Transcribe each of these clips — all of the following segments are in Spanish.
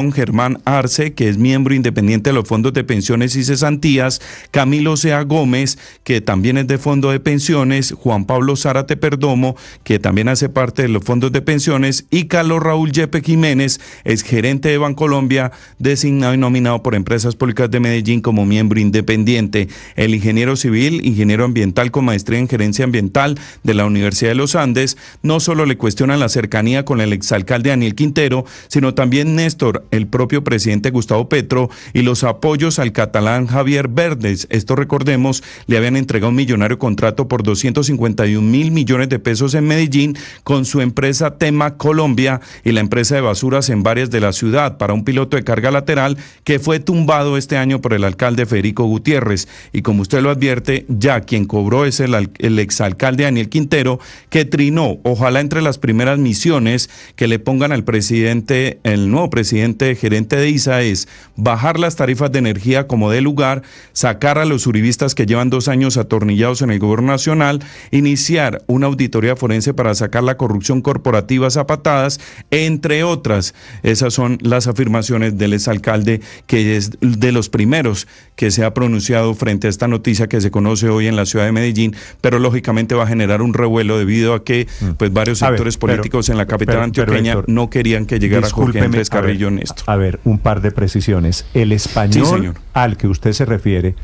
Germán Arce, que es miembro independiente de los fondos de pensiones y cesantías, Camilo Sea Gómez, que también es de fondo de pensiones, Juan Pablo Zárate Perdomo, que también hace parte de los fondos de pensiones, y Carlos Raúl Yepes Jiménez, es gerente de Bancolombia, designado y nominado por Empresas Públicas de Medellín como miembro independiente. El ingeniero civil, ingeniero ambiental con maestría en gerencia ambiental de la Universidad de los Andes, no solo le cuestionan la cercanía con el exalcalde Daniel Quintero, sino también Néstor, el propio presidente Gustavo Petro, y los apoyos al catalán Javier Verdes. Esto, recordemos, le habían entregado un millonario contrato por 251.000 millones de pesos en Medellín con su empresa Tema Colombia y la empresa de basuras en varias de la ciudad para un piloto de carga lateral que fue tumbado este año por el alcalde Federico Gutiérrez. Y como usted lo advierte, ya quien cobró es el exalcalde Daniel Quintero, que trinó, ojalá entre las primeras misiones que le pongan al presidente, el nuevo presidente gerente de ISA, es bajar las tarifas de energía como de lugar, sacar a los uribistas que llevan 2 años atornillados en el gobierno nacional, iniciar una auditoría forense para sacar la corrupción corporativa a patadas, entre otras. Esas son las afirmaciones del exalcalde, que es de los primeros que se ha pronunciado frente a esta noticia que se conoce hoy en la ciudad de Medellín, pero lógicamente va a generar un revuelo debido a que pues varios sectores políticos en la capital antioqueña no querían que llegara Jorge Andrés Carrillo en esto. A ver, un par de precisiones. El español al que usted se refiere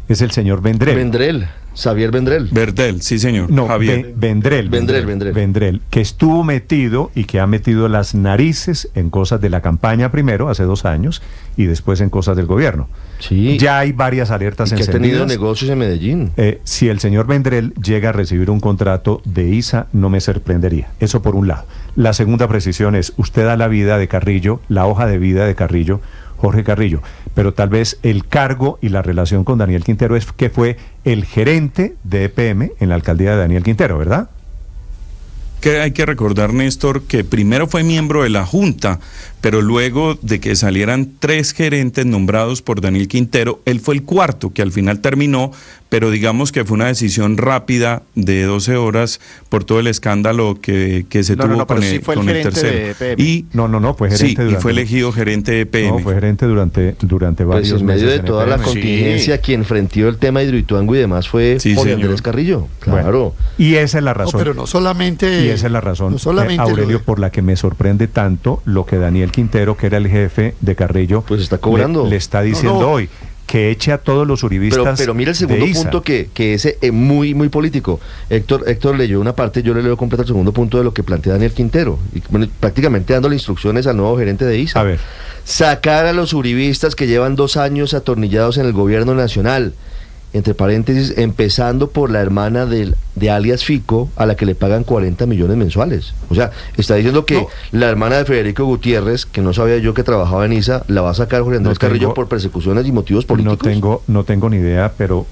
es el señor Vendrell. Xavier Vendrell. Verdel, sí señor. No, Javier. Vendrell, que estuvo metido y que ha metido las narices en cosas de la campaña primero, hace 2 años, y después en cosas del gobierno. Sí. Ya hay varias alertas encendidas. Que ha tenido negocios en Medellín. Si el señor Vendrell llega a recibir un contrato de ISA, no me sorprendería. Eso por un lado. La segunda precisión es, usted da la vida de Carrillo, la hoja de vida de Carrillo, Jorge Carrillo, pero tal vez el cargo y la relación con Daniel Quintero es que fue el gerente de EPM en la alcaldía de Daniel Quintero, ¿verdad? Que hay que recordar, Néstor, que primero fue miembro de la Junta, pero luego de que salieran 3 gerentes nombrados por Daniel Quintero, él fue el cuarto, que al final terminó, pero digamos que fue una decisión rápida de 12 horas por todo el escándalo que se tuvo con el tercero. Fue gerente y fue elegido gerente de EPM. No, fue gerente durante varios meses. En medio de toda la contingencia, quien frenteó el tema de Hidroituango y demás fue Jorge Andrés Carrillo. Claro. Bueno, y esa es la razón. No, pero no solamente... Y esa es la razón, Aurelio, por la que me sorprende tanto lo que Daniel Quintero, que era el jefe de Carrillo, pues está cobrando. Le está diciendo hoy, que eche a todos los uribistas. Pero mira el segundo punto que es muy político. Héctor leyó una parte, yo le leo completo el segundo punto de lo que plantea Daniel Quintero, y bueno, prácticamente dándole instrucciones al nuevo gerente de ISA. A ver. Sacar a los uribistas que llevan 2 años atornillados en el gobierno nacional, entre paréntesis, empezando por la hermana de alias Fico, a la que le pagan 40 millones mensuales. O sea, está diciendo que la hermana de Federico Gutiérrez, que no sabía yo que trabajaba en ISA, la va a sacar Jorge Andrés Carrillo por persecuciones y motivos políticos. No tengo ni idea, pero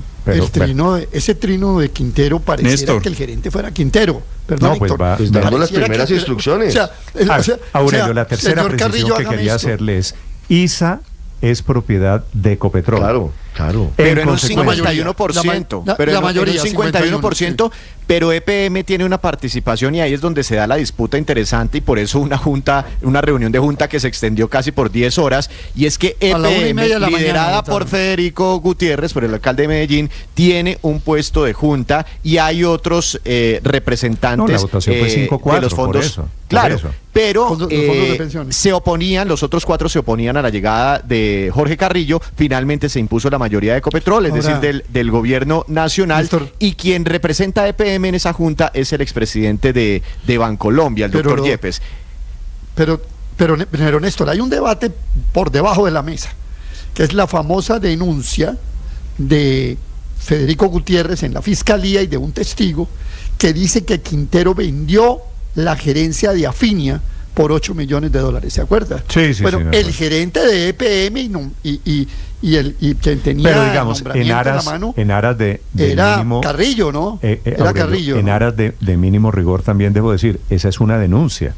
ese trino de Quintero pareciera Néstor, que el gerente fuera Quintero. Perdón, Héctor. Pues dando las primeras instrucciones. Aurelio, la tercera precisión que quería hacerle es: ISA es propiedad de Ecopetrol. Claro. Pero en un 51%. Pero la mayoría, 51%, pero EPM tiene una participación y ahí es donde se da la disputa interesante, y por eso una reunión de junta que se extendió casi por 10 horas, y es que EPM, liderada por Federico Gutiérrez, por el alcalde de Medellín, tiene un puesto de junta y hay otros representantes la votación fue 5-4, de los fondos. Pero se oponían, los otros 4 se oponían a la llegada de Jorge Carrillo. Finalmente se impuso la mayoría de Ecopetrol, es decir, del gobierno nacional, Néstor, y quien representa a EPM en esa junta es el expresidente de Bancolombia, el doctor Yepes. Pero Néstor, hay un debate por debajo de la mesa, que es la famosa denuncia de Federico Gutiérrez en la fiscalía y de un testigo que dice que Quintero vendió la gerencia de Afinia por $8 millones, ¿se acuerda? Sí. Bueno, el gerente de EPM y quien tenía, pero digamos, en aras de era mínimo, Carrillo, ¿no? Era Aurelio, Carrillo. En aras de mínimo rigor también debo decir, esa es una denuncia.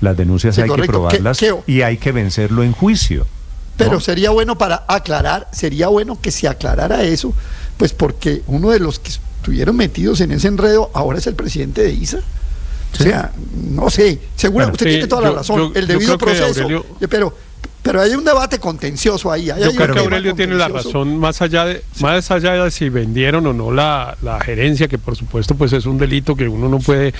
Las denuncias hay que probarlas y hay que vencerlo en juicio. Pero sería bueno sería bueno que se aclarara eso, pues porque uno de los que estuvieron metidos en ese enredo ahora es el presidente de ISA. O sea, no sé, seguro usted tiene toda la razón, el debido proceso, Pero hay un debate contencioso ahí. Yo creo que Aurelio tiene la razón, más allá de si vendieron o no la gerencia, que por supuesto pues es un delito que uno no puede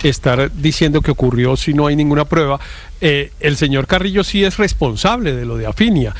estar diciendo que ocurrió si no hay ninguna prueba. El señor Carrillo sí es responsable de lo de Afinia.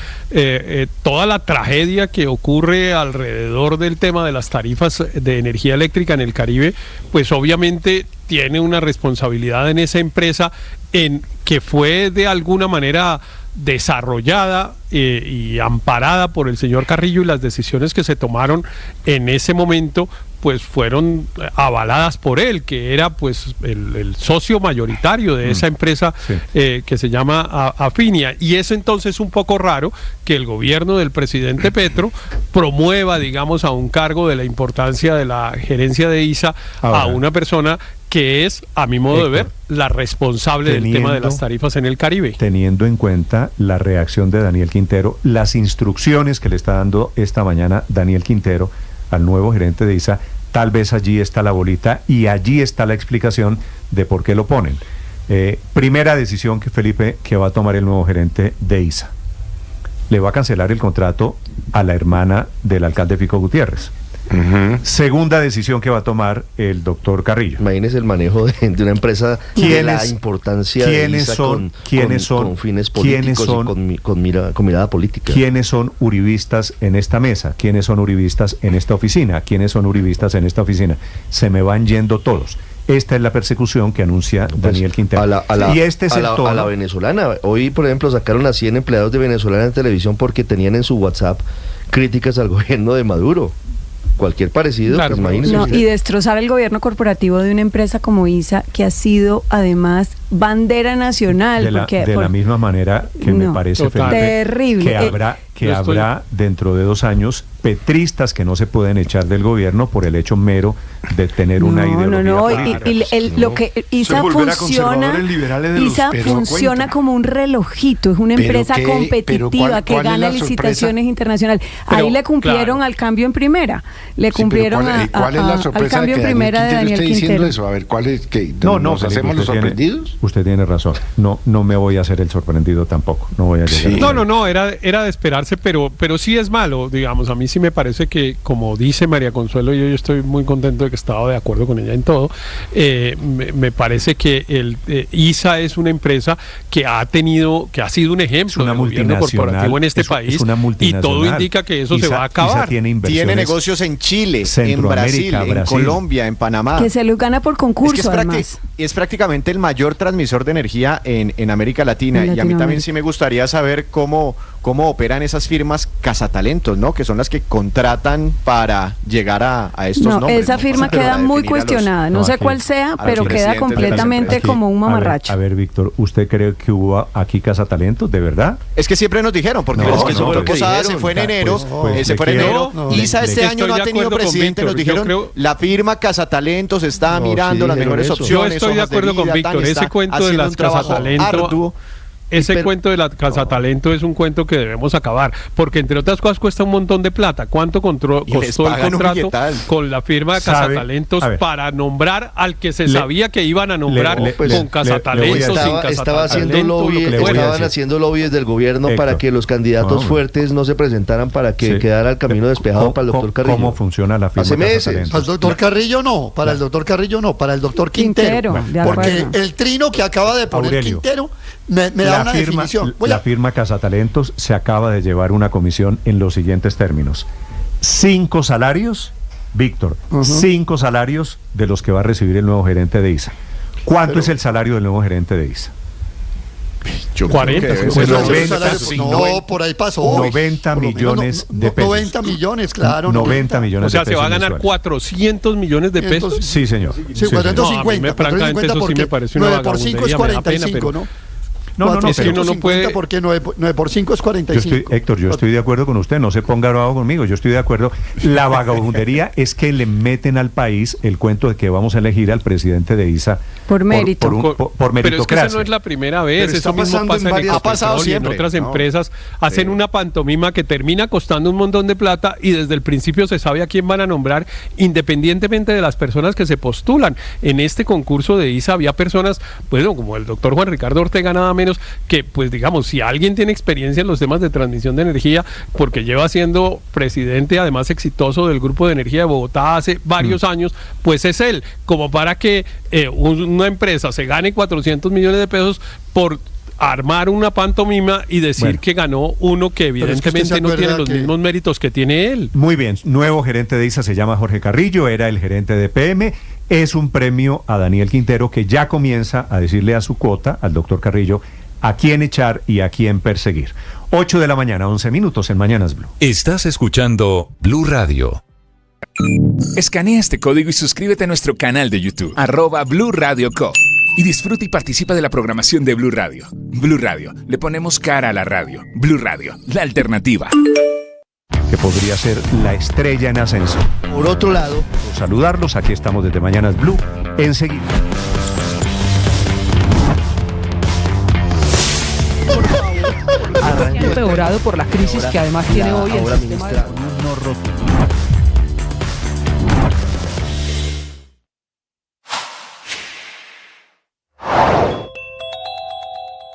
Toda la tragedia que ocurre alrededor del tema de las tarifas de energía eléctrica en el Caribe, pues obviamente tiene una responsabilidad en esa empresa en que fue de alguna manera desarrollada y amparada por el señor Carrillo, y las decisiones que se tomaron en ese momento pues fueron avaladas por él, que era pues el socio mayoritario de esa empresa que se llama Afinia, y es entonces un poco raro que el gobierno del presidente Petro promueva, digamos, a un cargo de la importancia de la gerencia de ISA a una persona que es, a mi modo de ver, la responsable del tema de las tarifas en el Caribe. Teniendo en cuenta la reacción de Daniel Quintero, las instrucciones que le está dando esta mañana Daniel Quintero al nuevo gerente de ISA, tal vez allí está la bolita y allí está la explicación de por qué lo ponen. Primera decisión que Felipe, que va a tomar el nuevo gerente de ISA. Le va a cancelar el contrato a la hermana del alcalde Fico Gutiérrez. Segunda decisión que va a tomar el doctor Carrillo. Imagínese el manejo de una empresa de la importancia de ISA con fines políticos y con mirada política. ¿Quiénes son uribistas en esta mesa? ¿Quiénes son uribistas en esta oficina? ¿Quiénes son uribistas en esta oficina? Se me van yendo todos. Esta es la persecución que anuncia Daniel Quintero. Y este es el tono. A la venezolana. Hoy, por ejemplo, sacaron a 100 empleados de Venezolana en televisión porque tenían en su WhatsApp críticas al gobierno de Maduro. Cualquier parecido, claro, pues imagínese. No, y destrozar el gobierno corporativo de una empresa como ISA, que ha sido además bandera nacional. De la misma manera que me parece, Felipe, terrible. Que habrá dentro de 2 años petristas que no se pueden echar del gobierno por el hecho mero de tener una ideología política. Lo que ISA funciona como un relojito, es una empresa competitiva que gana licitaciones internacionales. Ahí le cumplieron al cambio en primera, le cumplieron al cambio en primera de Daniel Quintero. Eso? A ver, ¿cuál es? Que ¿Nos hacemos los sorprendidos? Usted tiene razón, no me voy a hacer el sorprendido tampoco, no voy a llegar. No, era de esperarse, pero sí es malo, digamos. A mí sí me parece que, como dice María Consuelo, yo estoy muy contento de que estaba de acuerdo con ella en todo. Me parece que el ISA es una empresa que ha sido un ejemplo de gobierno corporativo en este país, y todo indica que eso ISA, se va a acabar. Tiene negocios en Chile, en Brasil, en Colombia, en Panamá. Que se los gana por concurso, además. Es prácticamente el mayor transmisor de energía en América Latina, y a mí también sí me gustaría saber cómo operan esas firmas cazatalentos, ¿no? Que son las que contratan para llegar a estos nombres. Esa firma queda muy cuestionada, no sé cuál sea, pero queda completamente como un mamarracho. A ver, Víctor, ¿usted cree que hubo aquí cazatalentos, de verdad? Es que siempre nos dijeron, porque Posada se fue en enero, ISA este año no ha tenido presidente, nos dijeron, la firma cazatalentos está mirando las mejores opciones. Yo estoy de acuerdo con Víctor, ese cuento de las cazatalentos... Ese cuento de la cazatalento es un cuento que debemos acabar, porque entre otras cosas cuesta un montón de plata. ¿Cuánto costó el contrato con la firma de cazatalentos para nombrar al que se sabía que iban a nombrar con cazatalentos, sin cazatalentos? Estaban haciendo lobby desde el gobierno, Héctor, para que los candidatos fuertes no se presentaran, para que quedara el camino despejado para el doctor Carrillo. ¿Cómo funciona la firma de cazatalentos? Para el doctor Carrillo no, para el doctor Carrillo no, para el doctor Quintero. Porque el trino que acaba de poner Quintero me da una definición. La firma Cazatalentos se acaba de llevar una comisión en los siguientes términos: 5 salarios, Víctor, 5 salarios de los que va a recibir el nuevo gerente de ISA. ¿Cuánto es el salario del nuevo gerente de ISA? 40, no, por ahí pasó. 90 millones de pesos. 90 millones, claro. 90 millones de pesos. O sea, se va a ganar 400 millones de pesos. Sí, señor. Sí, 450. Francamente, eso sí me parece una 9 por 5 es 45, ¿no? No, es que uno no puede. Porque 9 por 5 es 45. Héctor, yo estoy de acuerdo con usted, no se ponga bravo conmigo, yo estoy de acuerdo. La vagabundería es que le meten al país el cuento de que vamos a elegir al presidente de ISA por mérito. Por meritocracia. Pero es que eso no es la primera vez, eso mismo pasa en Ecopetrol y en otras empresas. Hacen una pantomima que termina costando un montón de plata, y desde el principio se sabe a quién van a nombrar, independientemente de las personas que se postulan. En este concurso de ISA había personas, bueno, como el doctor Juan Ricardo Ortega, nada menos términos que, pues digamos, si alguien tiene experiencia en los temas de transmisión de energía, porque lleva siendo presidente, además exitoso, del Grupo de Energía de Bogotá hace varios años, pues es él, como para que una empresa se gane 400 millones de pesos por armar una pantomima y decir que ganó uno que evidentemente no tiene los mismos méritos que tiene él. Muy bien, nuevo gerente de ISA se llama Jorge Carrillo, era el gerente de PM, es un premio a Daniel Quintero, que ya comienza a decirle a su cuota, al doctor Carrillo, a quién echar y a quién perseguir. 8 de la mañana, 11 minutos en Mañanas Blue. Estás escuchando Blue Radio. Escanea este código y suscríbete a nuestro canal de YouTube, @Blue Radio Co. Y disfruta y participa de la programación de Blue Radio. Blue Radio, le ponemos cara a la radio. Blue Radio, la alternativa. Que podría ser la estrella en ascenso. Por otro lado, saludarlos, aquí estamos desde Mañanas Blue, enseguida. Ha empeorado por la crisis que además tiene hoy el sistema de...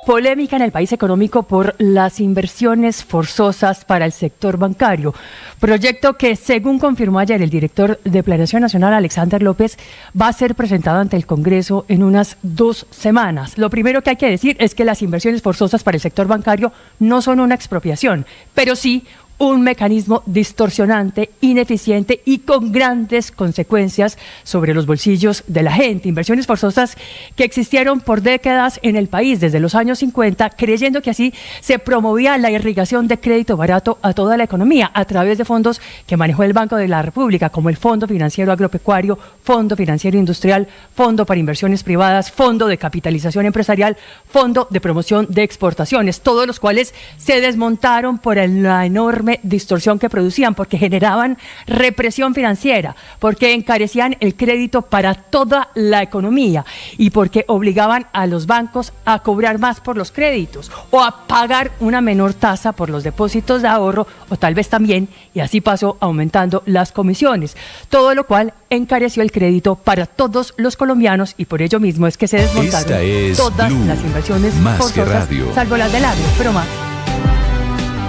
Polémica en el país económico por las inversiones forzosas para el sector bancario. Proyecto que, según confirmó ayer el director de Planeación Nacional, Alexander López, va a ser presentado ante el Congreso en unas 2 semanas. Lo primero que hay que decir es que las inversiones forzosas para el sector bancario no son una expropiación, pero sí un mecanismo distorsionante, ineficiente y con grandes consecuencias sobre los bolsillos de la gente. Inversiones forzosas que existieron por décadas en el país desde los años 50, creyendo que así se promovía la irrigación de crédito barato a toda la economía a través de fondos que manejó el Banco de la República, como el Fondo Financiero Agropecuario, Fondo Financiero Industrial, Fondo para Inversiones Privadas, Fondo de Capitalización Empresarial, Fondo de Promoción de Exportaciones, todos los cuales se desmontaron por la enorme distorsión que producían, porque generaban represión financiera, porque encarecían el crédito para toda la economía y porque obligaban a los bancos a cobrar más por los créditos o a pagar una menor tasa por los depósitos de ahorro, o tal vez también, y así pasó, aumentando las comisiones, todo lo cual encareció el crédito para todos los colombianos, y por ello mismo es que se desmontaron todas las inversiones forzosas, salvo las del agro, pero más.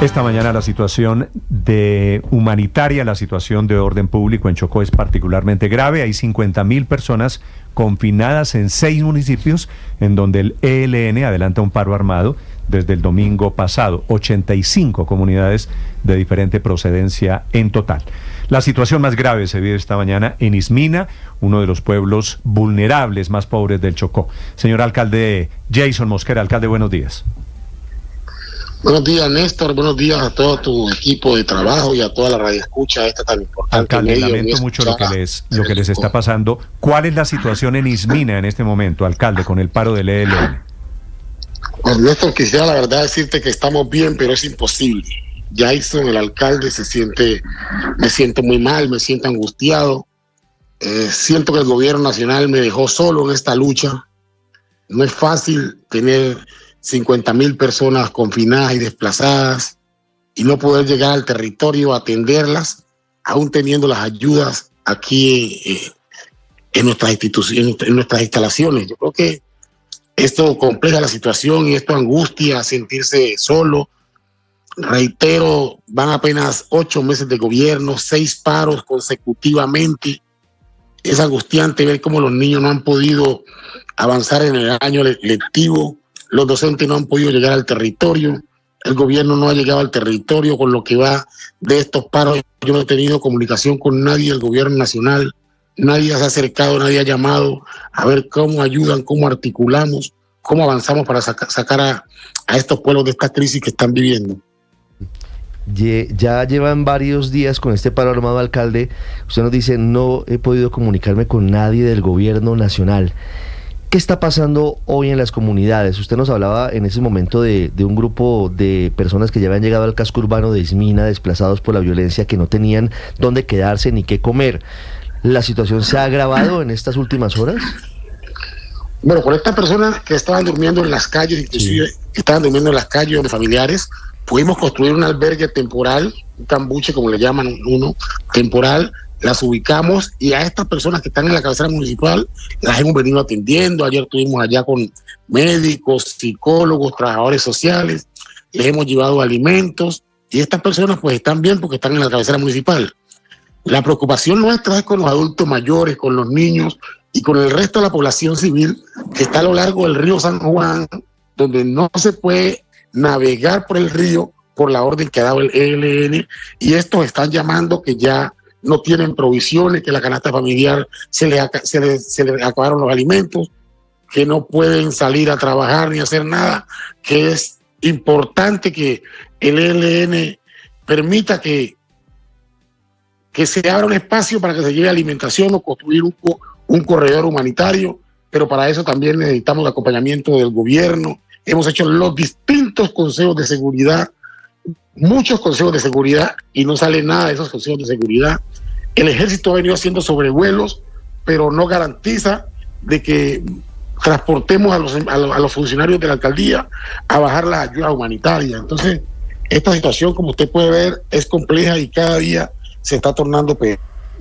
Esta mañana la situación humanitaria, la situación de orden público en Chocó es particularmente grave. Hay 50.000 personas confinadas en 6 municipios en donde el ELN adelanta un paro armado desde el domingo pasado. 85 comunidades de diferente procedencia en total. La situación más grave se vive esta mañana en Ismina, uno de los pueblos vulnerables más pobres del Chocó. Señor alcalde Jason Mosquera, alcalde, buenos días. Buenos días, Néstor. Buenos días a todo tu equipo de trabajo y a toda la radioescucha esta tan importante. Alcalde, lamento mucho lo que les está pasando. ¿Cuál es la situación en Ismina en este momento, alcalde, con el paro del ELN? Pues, Néstor, quisiera la verdad decirte que estamos bien, pero es imposible. Jason, el alcalde, me siento muy mal, me siento angustiado. Siento que el gobierno nacional me dejó solo en esta lucha. No es fácil tener 50.000 personas confinadas y desplazadas y no poder llegar al territorio a atenderlas, aún teniendo las ayudas aquí en nuestras instituciones, en nuestras instalaciones. Yo creo que esto complica la situación y esto angustia sentirse solo. Reitero, van apenas 8 meses de gobierno, 6 paros consecutivamente. Es angustiante ver cómo los niños no han podido avanzar en el año lectivo. Los docentes no han podido llegar al territorio, el gobierno no ha llegado al territorio. Con lo que va de estos paros, yo no he tenido comunicación con nadie del gobierno nacional, nadie se ha acercado, nadie ha llamado a ver cómo ayudan, cómo articulamos, cómo avanzamos para sacar a estos pueblos de esta crisis que están viviendo. Ya llevan varios días con este paro armado, alcalde. Usted nos dice, no he podido comunicarme con nadie del gobierno nacional. ¿Qué está pasando hoy en las comunidades? Usted nos hablaba en ese momento de un grupo de personas que ya habían llegado al casco urbano de Ismina, desplazados por la violencia, que no tenían dónde quedarse ni qué comer. ¿La situación se ha agravado en estas últimas horas? Bueno, con estas personas que estaban durmiendo en las calles, inclusive estaban durmiendo en las calles de familiares, pudimos construir un albergue temporal, un cambuche como le llaman uno, temporal, las ubicamos y a estas personas que están en la cabecera municipal las hemos venido atendiendo. Ayer estuvimos allá con médicos, psicólogos, trabajadores sociales, les hemos llevado alimentos y estas personas pues están bien porque están en la cabecera municipal. La preocupación nuestra es con los adultos mayores, con los niños y con el resto de la población civil que está a lo largo del río San Juan, donde no se puede navegar por el río por la orden que ha dado el ELN, y estos están llamando que ya no tienen provisiones, que la canasta familiar se les acabaron los alimentos, que no pueden salir a trabajar ni hacer nada, que es importante que el ELN permita que se abra un espacio para que se lleve alimentación o construir un corredor humanitario, pero para eso también necesitamos el acompañamiento del gobierno. Hemos hecho los distintos consejos de seguridad, muchos consejos de seguridad, y no sale nada de esos consejos de seguridad. El ejército ha venido haciendo sobrevuelos, pero no garantiza de que transportemos a los funcionarios de la alcaldía a bajar la ayuda humanitaria. Entonces, esta situación, como usted puede ver, es compleja y cada día se está tornando peor.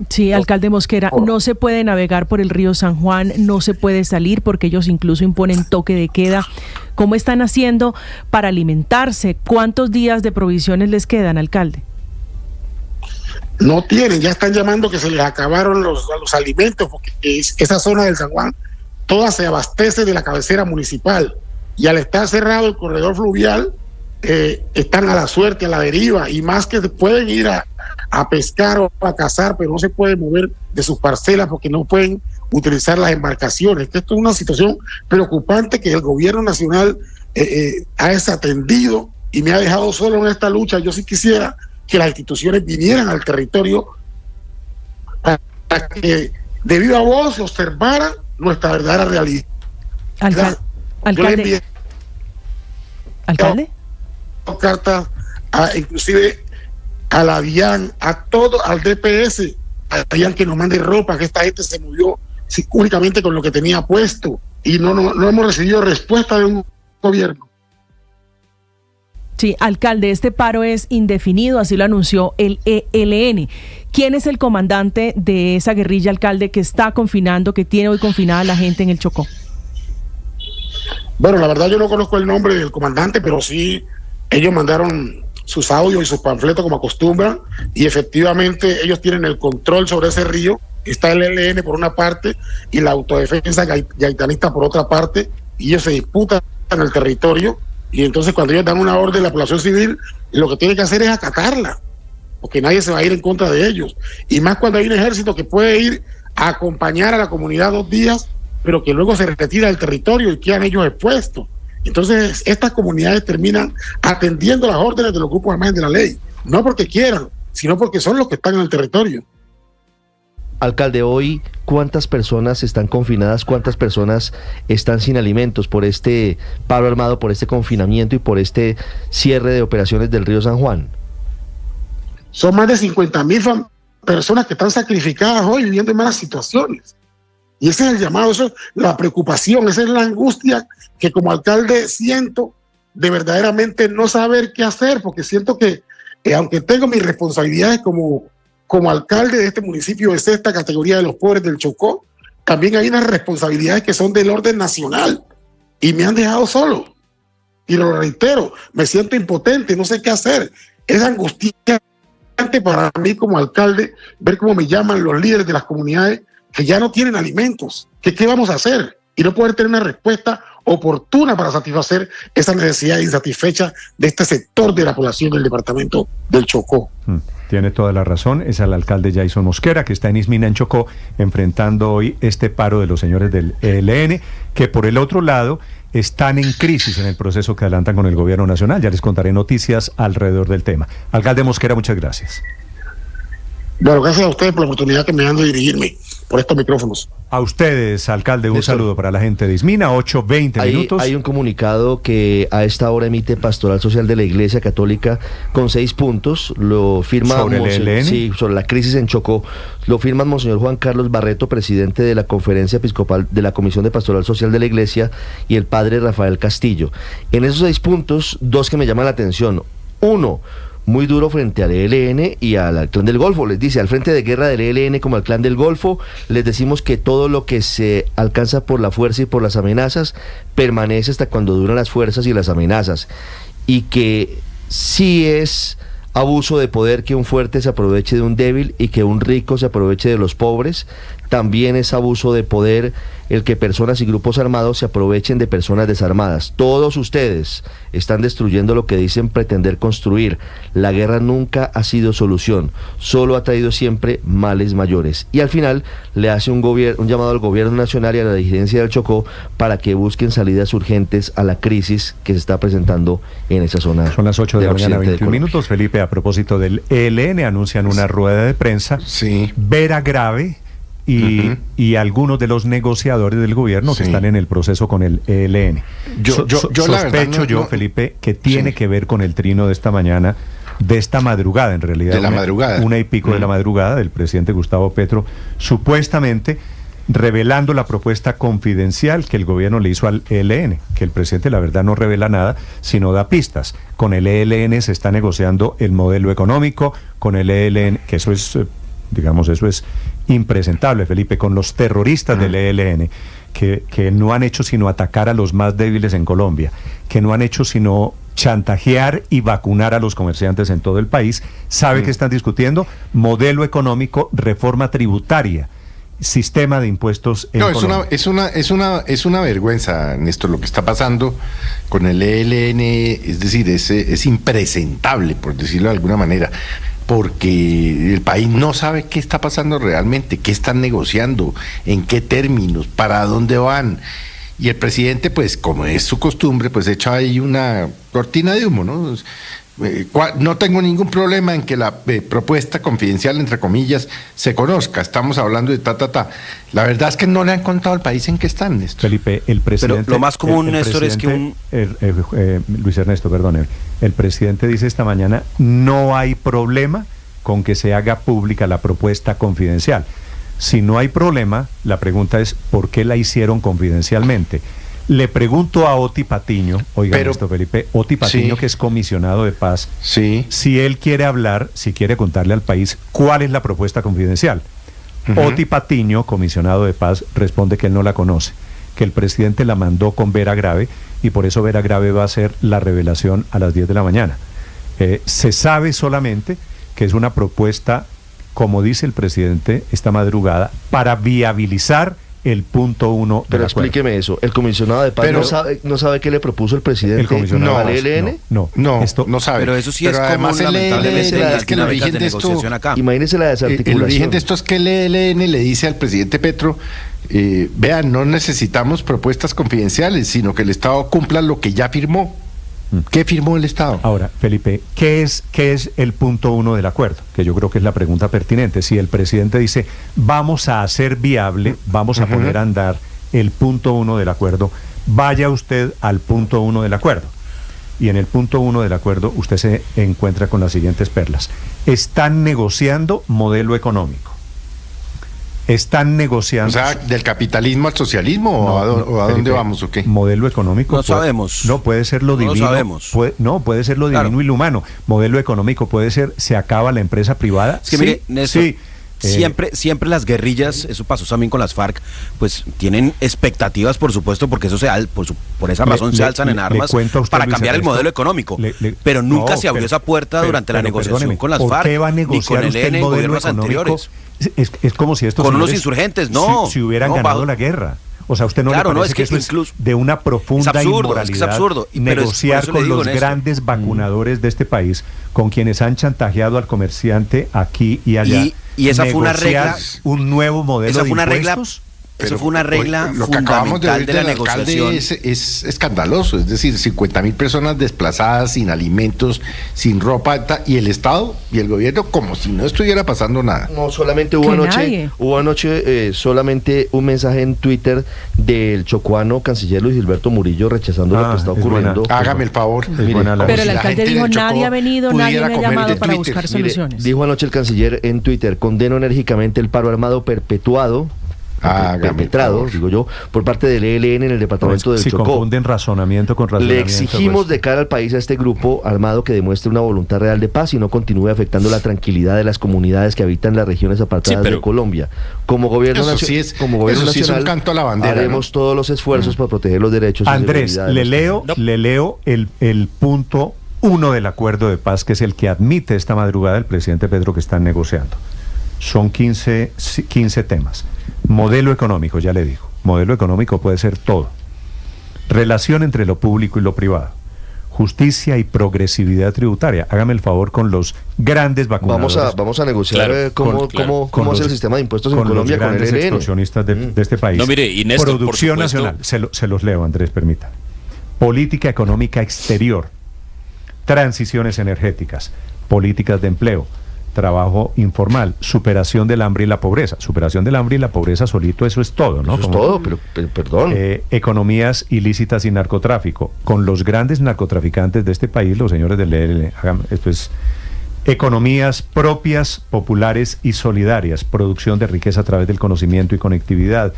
Sí, alcalde Mosquera, no se puede navegar por el río San Juan, no se puede salir porque ellos incluso imponen toque de queda. ¿Cómo están haciendo para alimentarse? ¿Cuántos días de provisiones les quedan, alcalde? No tienen, ya están llamando que se les acabaron los alimentos, porque esa zona del San Juan toda se abastece de la cabecera municipal, y al estar cerrado el corredor fluvial están a la suerte, a la deriva, y más que pueden ir a pescar o a cazar, pero no se pueden mover de sus parcelas porque no pueden utilizar las embarcaciones. Esto es una situación preocupante que el gobierno nacional ha desatendido y me ha dejado solo en esta lucha. Yo sí quisiera que las instituciones vinieran al territorio para que de viva voz observaran nuestra verdadera realidad. Alcalde. ¿Alcalde? Cartas inclusive a la DIAN, a todo, al DPS, a la DIAN que nos mande ropa, que esta gente se movió únicamente con lo que tenía puesto, y no hemos recibido respuesta de un gobierno. Sí, alcalde, este paro es indefinido, así lo anunció el ELN. ¿Quién es el comandante de esa guerrilla, alcalde, que está confinando, que tiene hoy confinada a la gente en el Chocó? Bueno, la verdad yo no conozco el nombre del comandante, pero sí ellos mandaron sus audios y sus panfletos como acostumbran, y efectivamente ellos tienen el control sobre ese río. Está el ELN por una parte y la autodefensa gaitanista por otra parte, y ellos se disputan el territorio, y entonces cuando ellos dan una orden, la población civil lo que tiene que hacer es acatarla, porque nadie se va a ir en contra de ellos, y más cuando hay un ejército que puede ir a acompañar a la comunidad 2 días, pero que luego se retira del territorio y quedan ellos expuestos. Entonces estas comunidades terminan atendiendo las órdenes de los grupos armados de la ley, no porque quieran, sino porque son los que están en el territorio. Alcalde, hoy, ¿cuántas personas están confinadas? ¿Cuántas personas están sin alimentos por este paro armado, por este confinamiento y por este cierre de operaciones del río San Juan? Son más de 50,000 personas que están sacrificadas hoy viviendo en malas situaciones. Y ese es el llamado, eso es la preocupación, esa es la angustia que como alcalde siento de verdaderamente no saber qué hacer, porque siento que aunque tengo mis responsabilidades como alcalde de este municipio de 6ª categoría de los pobres del Chocó, también hay unas responsabilidades que son del orden nacional y me han dejado solo. Y lo reitero, me siento impotente, no sé qué hacer. Es angustiante para mí como alcalde ver cómo me llaman los líderes de las comunidades que ya no tienen alimentos. ¿Qué vamos a hacer? Y no poder tener una respuesta oportuna para satisfacer esa necesidad insatisfecha de este sector de la población del departamento del Chocó. Tiene toda la razón, es el alcalde Jason Mosquera, que está en Ismina, en Chocó, enfrentando hoy este paro de los señores del ELN, que por el otro lado están en crisis en el proceso que adelantan con el gobierno nacional. Ya les contaré noticias alrededor del tema. Alcalde Mosquera, muchas gracias. Bueno, gracias a ustedes por la oportunidad que me dan de dirigirme por estos micrófonos. A ustedes, alcalde, un saludo para la gente de Ismina, 8:20 minutos. Hay un comunicado que a esta hora emite Pastoral Social de la Iglesia Católica con 6 puntos, lo firma ¿Sobre el ELN? Sí, sobre la crisis en Chocó, lo firman Monseñor Juan Carlos Barreto, presidente de la Conferencia Episcopal de la Comisión de Pastoral Social de la Iglesia, y el padre Rafael Castillo. En esos 6 puntos, 2 que me llaman la atención. 1, muy duro frente al ELN y al Clan del Golfo. Les dice, al frente de guerra del ELN como al Clan del Golfo, les decimos que todo lo que se alcanza por la fuerza y por las amenazas permanece hasta cuando duran las fuerzas y las amenazas, y que sí es abuso de poder que un fuerte se aproveche de un débil y que un rico se aproveche de los pobres. También es abuso de poder el que personas y grupos armados se aprovechen de personas desarmadas. Todos ustedes están destruyendo lo que dicen pretender construir. La guerra nunca ha sido solución, solo ha traído siempre males mayores. Y al final le hace un llamado al gobierno nacional y a la dirigencia del Chocó para que busquen salidas urgentes a la crisis que se está presentando en esa zona. Son las 8 de la mañana, 21 minutos. Felipe, a propósito del ELN, anuncian una rueda de prensa. Sí. Vera grave. Y algunos de los negociadores del gobierno que están en el proceso con el ELN. Yo sospecho, Felipe, que tiene que ver con el trino de esta mañana, de esta madrugada en realidad. De la madrugada. 1:00 de la madrugada del presidente Gustavo Petro, supuestamente revelando la propuesta confidencial que el gobierno le hizo al ELN, que el presidente la verdad no revela nada, sino da pistas. Con el ELN se está negociando el modelo económico, con el ELN, que eso es... digamos, eso es impresentable, Felipe, con los terroristas del ELN, que no han hecho sino atacar a los más débiles en Colombia, que no han hecho sino chantajear y vacunar a los comerciantes en todo el país. ¿Sabe qué están discutiendo? Modelo económico, reforma tributaria, sistema de impuestos en Colombia. Es una vergüenza, Néstor, lo que está pasando con el ELN, es decir, es impresentable, por decirlo de alguna manera, porque el país no sabe qué está pasando realmente, qué están negociando, en qué términos, para dónde van. Y el presidente, pues, como es su costumbre, pues echa ahí una cortina de humo, ¿no? No tengo ningún problema en que la propuesta confidencial, entre comillas, se conozca. Estamos hablando de La verdad es que no le han contado al país en qué están, Néstor. Felipe, el presidente... Pero lo más común, Néstor, es que Luis Ernesto, perdone. El presidente dice esta mañana, no hay problema con que se haga pública la propuesta confidencial. Si no hay problema, la pregunta es, ¿por qué la hicieron confidencialmente? Le pregunto a Oti Patiño, oiga esto, Felipe, Oti Patiño, que es comisionado de paz, si él quiere hablar, si quiere contarle al país cuál es la propuesta confidencial. Oti Patiño, comisionado de paz, responde que él no la conoce, que el presidente la mandó con Vera grave y por eso Vera grave va a hacer la revelación a las 10 de la mañana. Se sabe solamente que es una propuesta, como dice el presidente esta madrugada, para viabilizar el punto 1. Pero explíqueme eso, el comisionado de paz no sabe qué le propuso el presidente el comisionado al ELN. No, esto no sabe. Pero eso sí es común, lamentablemente, es que el origen de esto, acá. Imagínese la desarticulación. El origen de esto es que el ELN le dice al presidente Petro, vean, no necesitamos propuestas confidenciales, sino que el Estado cumpla lo que ya firmó. ¿Qué firmó el Estado? Ahora, Felipe, ¿qué es el punto 1 del acuerdo? Que yo creo que es la pregunta pertinente. Si el presidente dice, vamos a hacer viable, vamos a poner a andar el punto 1 del acuerdo, vaya usted al punto 1 del acuerdo. Y en el punto 1 del acuerdo usted se encuentra con las siguientes perlas. Están negociando modelo económico. Están negociando... O sea, ¿del capitalismo al socialismo o a dónde vamos o qué? Modelo económico... No sabemos. No, puede ser lo divino. No sabemos. Puede ser lo divino y lo humano. Modelo económico puede ser, se acaba la empresa privada. Es que mire, Néstor, siempre las guerrillas, eso pasó también con las FARC, pues tienen expectativas, por supuesto, porque eso por esa razón se alzan en armas para cambiar el modelo económico. Pero nunca se abrió esa puerta durante la negociación con las FARC, ni con el ELN en gobiernos anteriores. Es como si estos con unos insurgentes, si hubieran ganado la guerra. O sea, usted no le parece que eso es de una profunda inmoralidad, es absurdo. Negociar con los grandes vacunadores de este país, con quienes han chantajeado al comerciante aquí y allá. Y esa fue una regla, un nuevo modelo de impuestos. Eso fue una regla lo que acabamos de ver de la negociación. Es escandaloso, es decir, 50.000 personas desplazadas, sin alimentos, sin ropa, y el Estado y el gobierno como si no estuviera pasando nada. No, solamente hubo anoche solamente un mensaje en Twitter del chocuano canciller Luis Gilberto Murillo rechazando lo que está ocurriendo. Hágame el favor. Pero el alcalde dijo, nadie ha venido, nadie me ha llamado para buscar soluciones. Dijo anoche el canciller en Twitter, condeno enérgicamente el paro armado perpetuado perpetrado, digo yo, por parte del ELN en el departamento del Chocó. Si confunden razonamiento con razonamiento. Le exigimos de cara al país a este grupo armado que demuestre una voluntad real de paz y no continúe afectando la tranquilidad de las comunidades que habitan las regiones apartadas de Colombia. Como gobierno nacional, es un canto a la bandera, haremos todos los esfuerzos para proteger los derechos. Andrés, le leo el punto 1 del acuerdo de paz, que es el que admite esta madrugada el presidente Petro que están negociando. Son 15 temas. Modelo económico, ya le digo. Modelo económico puede ser todo. Relación entre lo público y lo privado. Justicia y progresividad tributaria. Hágame el favor con los grandes vacunadores. Vamos a negociar cómo es el sistema de impuestos en Colombia con el ELN. Extorsionistas de este país. No, mire, y Néstor, Producción nacional. Se los leo, Andrés, permita. Política económica exterior. Transiciones energéticas. Políticas de empleo. Trabajo informal, superación del hambre y la pobreza. Superación del hambre y la pobreza solito, eso es todo, ¿no? Eso es todo, pero perdón. Economías ilícitas y narcotráfico. Con los grandes narcotraficantes de este país, los señores del ELN, esto es economías propias, populares y solidarias. Producción de riqueza a través del conocimiento y conectividad.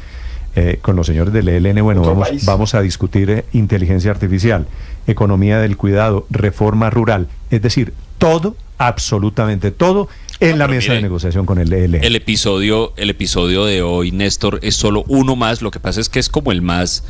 Con los señores del ELN, bueno, vamos a discutir inteligencia artificial, economía del cuidado, reforma rural, es decir, todo, absolutamente todo, en la mesa de negociación con el ELN. El episodio de hoy, Néstor, es solo uno más. Lo que pasa es que es como el más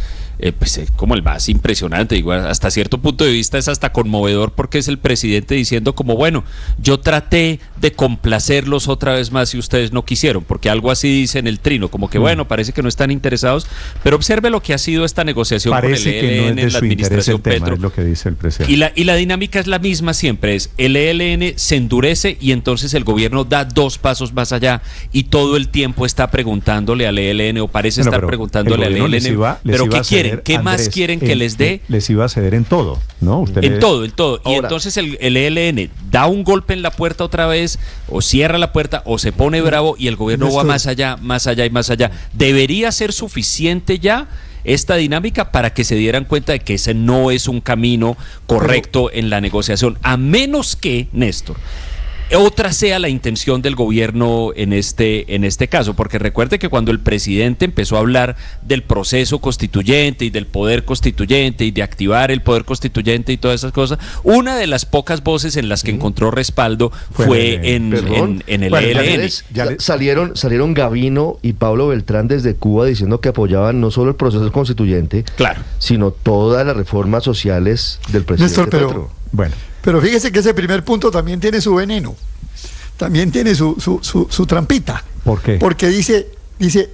como el más impresionante. Digo, hasta cierto punto de vista es hasta conmovedor, porque es el presidente diciendo como, bueno, yo traté de complacerlos otra vez más y ustedes no quisieron, porque algo así dice en el trino, como que bueno, parece que no están interesados, pero observe lo que ha sido esta negociación parece con el ELN en la administración Petro. Es lo que dice el presidente. Y la dinámica es la misma siempre, es el ELN se endurece y entonces el gobierno da 2 pasos más allá y todo el tiempo está preguntándole al ELN, o parece estar preguntándole al ELN, pero ¿qué quieren? ¿Qué Andrés, más quieren que les dé? Les iba a ceder en todo, ¿no? En todo. Y ahora, entonces el ELN da un golpe en la puerta otra vez, o cierra la puerta, o se pone bravo, y el gobierno va más allá y más allá. Debería ser suficiente ya esta dinámica para que se dieran cuenta de que ese no es un camino correcto en la negociación, a menos que, Néstor, otra sea la intención del gobierno en este caso, porque recuerde que cuando el presidente empezó a hablar del proceso constituyente y del poder constituyente y de activar el poder constituyente y todas esas cosas, una de las pocas voces en las que encontró respaldo fue en el ELN. Salieron Gavino y Pablo Beltrán desde Cuba diciendo que apoyaban no solo el proceso constituyente, sino todas las reformas sociales del presidente Petro. Pero fíjese que ese primer punto también tiene su veneno, también tiene su trampita. ¿Por qué? Porque dice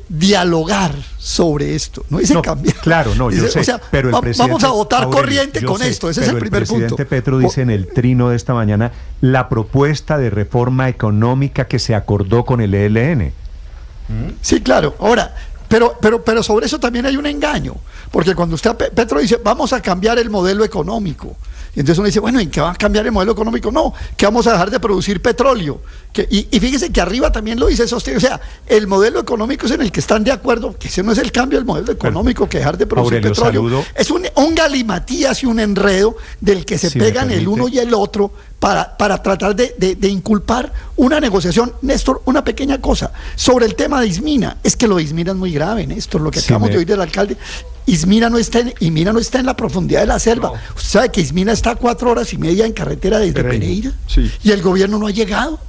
dialogar sobre esto, no dice cambiar. Claro, no, yo sé, o sea, pero el presidente, vamos a votar corriente con esto, ese es el primer punto. El presidente Petro dice en el trino de esta mañana la propuesta de reforma económica que se acordó con el ELN. Sí, claro. Ahora, pero sobre eso también hay un engaño, porque cuando Petro dice vamos a cambiar el modelo económico, y entonces uno dice, bueno, ¿en qué va a cambiar el modelo económico? No, que vamos a dejar de producir petróleo. Y fíjese que arriba también lo dice Sostiene. O sea, el modelo económico es en el que están de acuerdo, que ese no es el cambio del modelo económico, que dejar de producir petróleo. Saludo. Es un galimatías y un enredo del que se pegan el uno y el otro para tratar de inculpar una negociación. Néstor, una pequeña cosa sobre el tema de Ismina. Es que lo de Ismina es muy grave, Néstor, lo que acabamos de oír del alcalde. Ismina no está en la profundidad de la selva. No. Usted sabe que Ismina está a 4 horas y media en carretera desde Pereira. Sí. Y el gobierno no ha llegado.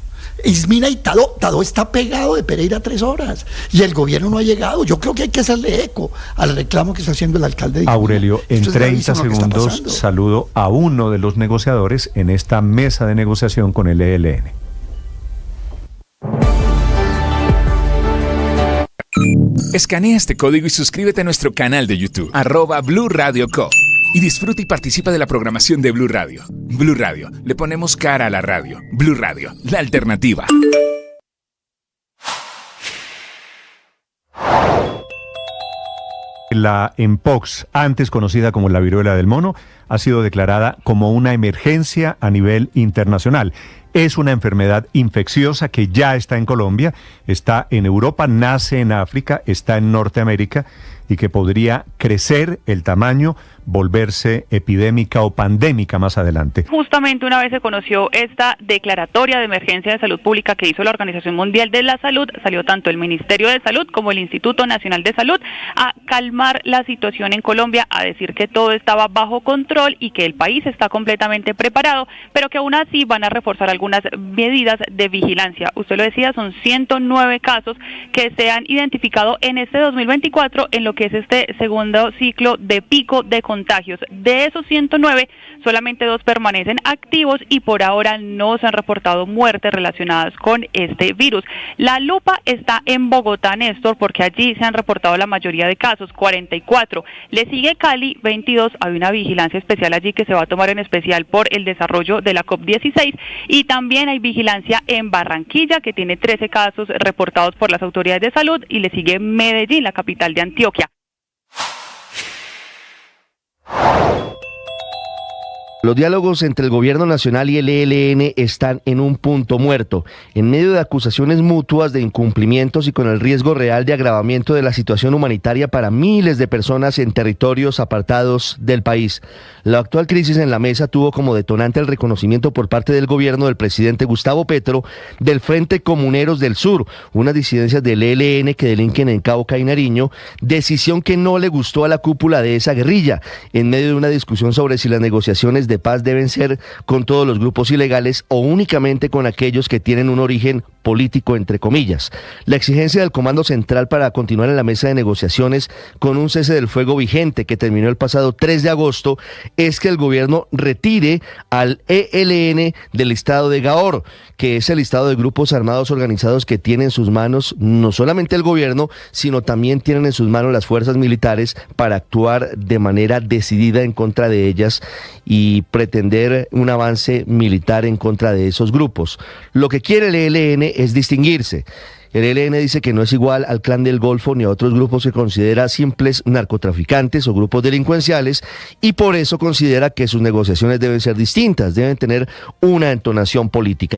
Ismina y Tadó está pegado de Pereira 3 horas y el gobierno no ha llegado. Yo creo que hay que hacerle eco al reclamo que está haciendo el alcalde de Ismina. Aurelio, en 30 segundos saludo a uno de los negociadores en esta mesa de negociación con el ELN. Escanea este código y suscríbete a nuestro canal de YouTube, @Blue Radio Co. Y disfruta y participa de la programación de Blue Radio. Blue Radio, le ponemos cara a la radio. Blue Radio, la alternativa. La Mpox, antes conocida como la viruela del mono, ha sido declarada como una emergencia a nivel internacional. Es una enfermedad infecciosa que ya está en Colombia, está en Europa, nace en África, está en Norteamérica y que podría crecer el tamaño volverse epidémica o pandémica más adelante. Justamente una vez se conoció esta declaratoria de emergencia de salud pública que hizo la Organización Mundial de la Salud, salió tanto el Ministerio de Salud como el Instituto Nacional de Salud a calmar la situación en Colombia, a decir que todo estaba bajo control y que el país está completamente preparado, pero que aún así van a reforzar algunas medidas de vigilancia. Usted lo decía, son 109 casos que se han identificado en este 2024 en lo que es este segundo ciclo de pico de contagios. De esos 109, solamente 2 permanecen activos y por ahora no se han reportado muertes relacionadas con este virus. La lupa está en Bogotá, Néstor, porque allí se han reportado la mayoría de casos, 44. Le sigue Cali, 22. Hay una vigilancia especial allí que se va a tomar en especial por el desarrollo de la COP16 y también hay vigilancia en Barranquilla, que tiene 13 casos reportados por las autoridades de salud, y le sigue Medellín, la capital de Antioquia. Los diálogos entre el gobierno nacional y el ELN están en un punto muerto, en medio de acusaciones mutuas de incumplimientos y con el riesgo real de agravamiento de la situación humanitaria para miles de personas en territorios apartados del país. La actual crisis en la mesa tuvo como detonante el reconocimiento por parte del gobierno del presidente Gustavo Petro del Frente Comuneros del Sur, unas disidencias del ELN que delinquen en Cauca y Nariño, decisión que no le gustó a la cúpula de esa guerrilla, en medio de una discusión sobre si las negociaciones de paz deben ser con todos los grupos ilegales o únicamente con aquellos que tienen un origen político, entre comillas. La exigencia del Comando Central para continuar en la mesa de negociaciones con un cese del fuego vigente que terminó el pasado 3 de agosto es que el gobierno retire al ELN del listado de Gaor, que es el listado de grupos armados organizados que tiene en sus manos no solamente el gobierno, sino también tienen en sus manos las fuerzas militares para actuar de manera decidida en contra de ellas y pretender un avance militar en contra de esos grupos. Lo que quiere el ELN es distinguirse. El ELN dice que no es igual al Clan del Golfo ni a otros grupos que considera simples narcotraficantes o grupos delincuenciales y por eso considera que sus negociaciones deben ser distintas, deben tener una entonación política.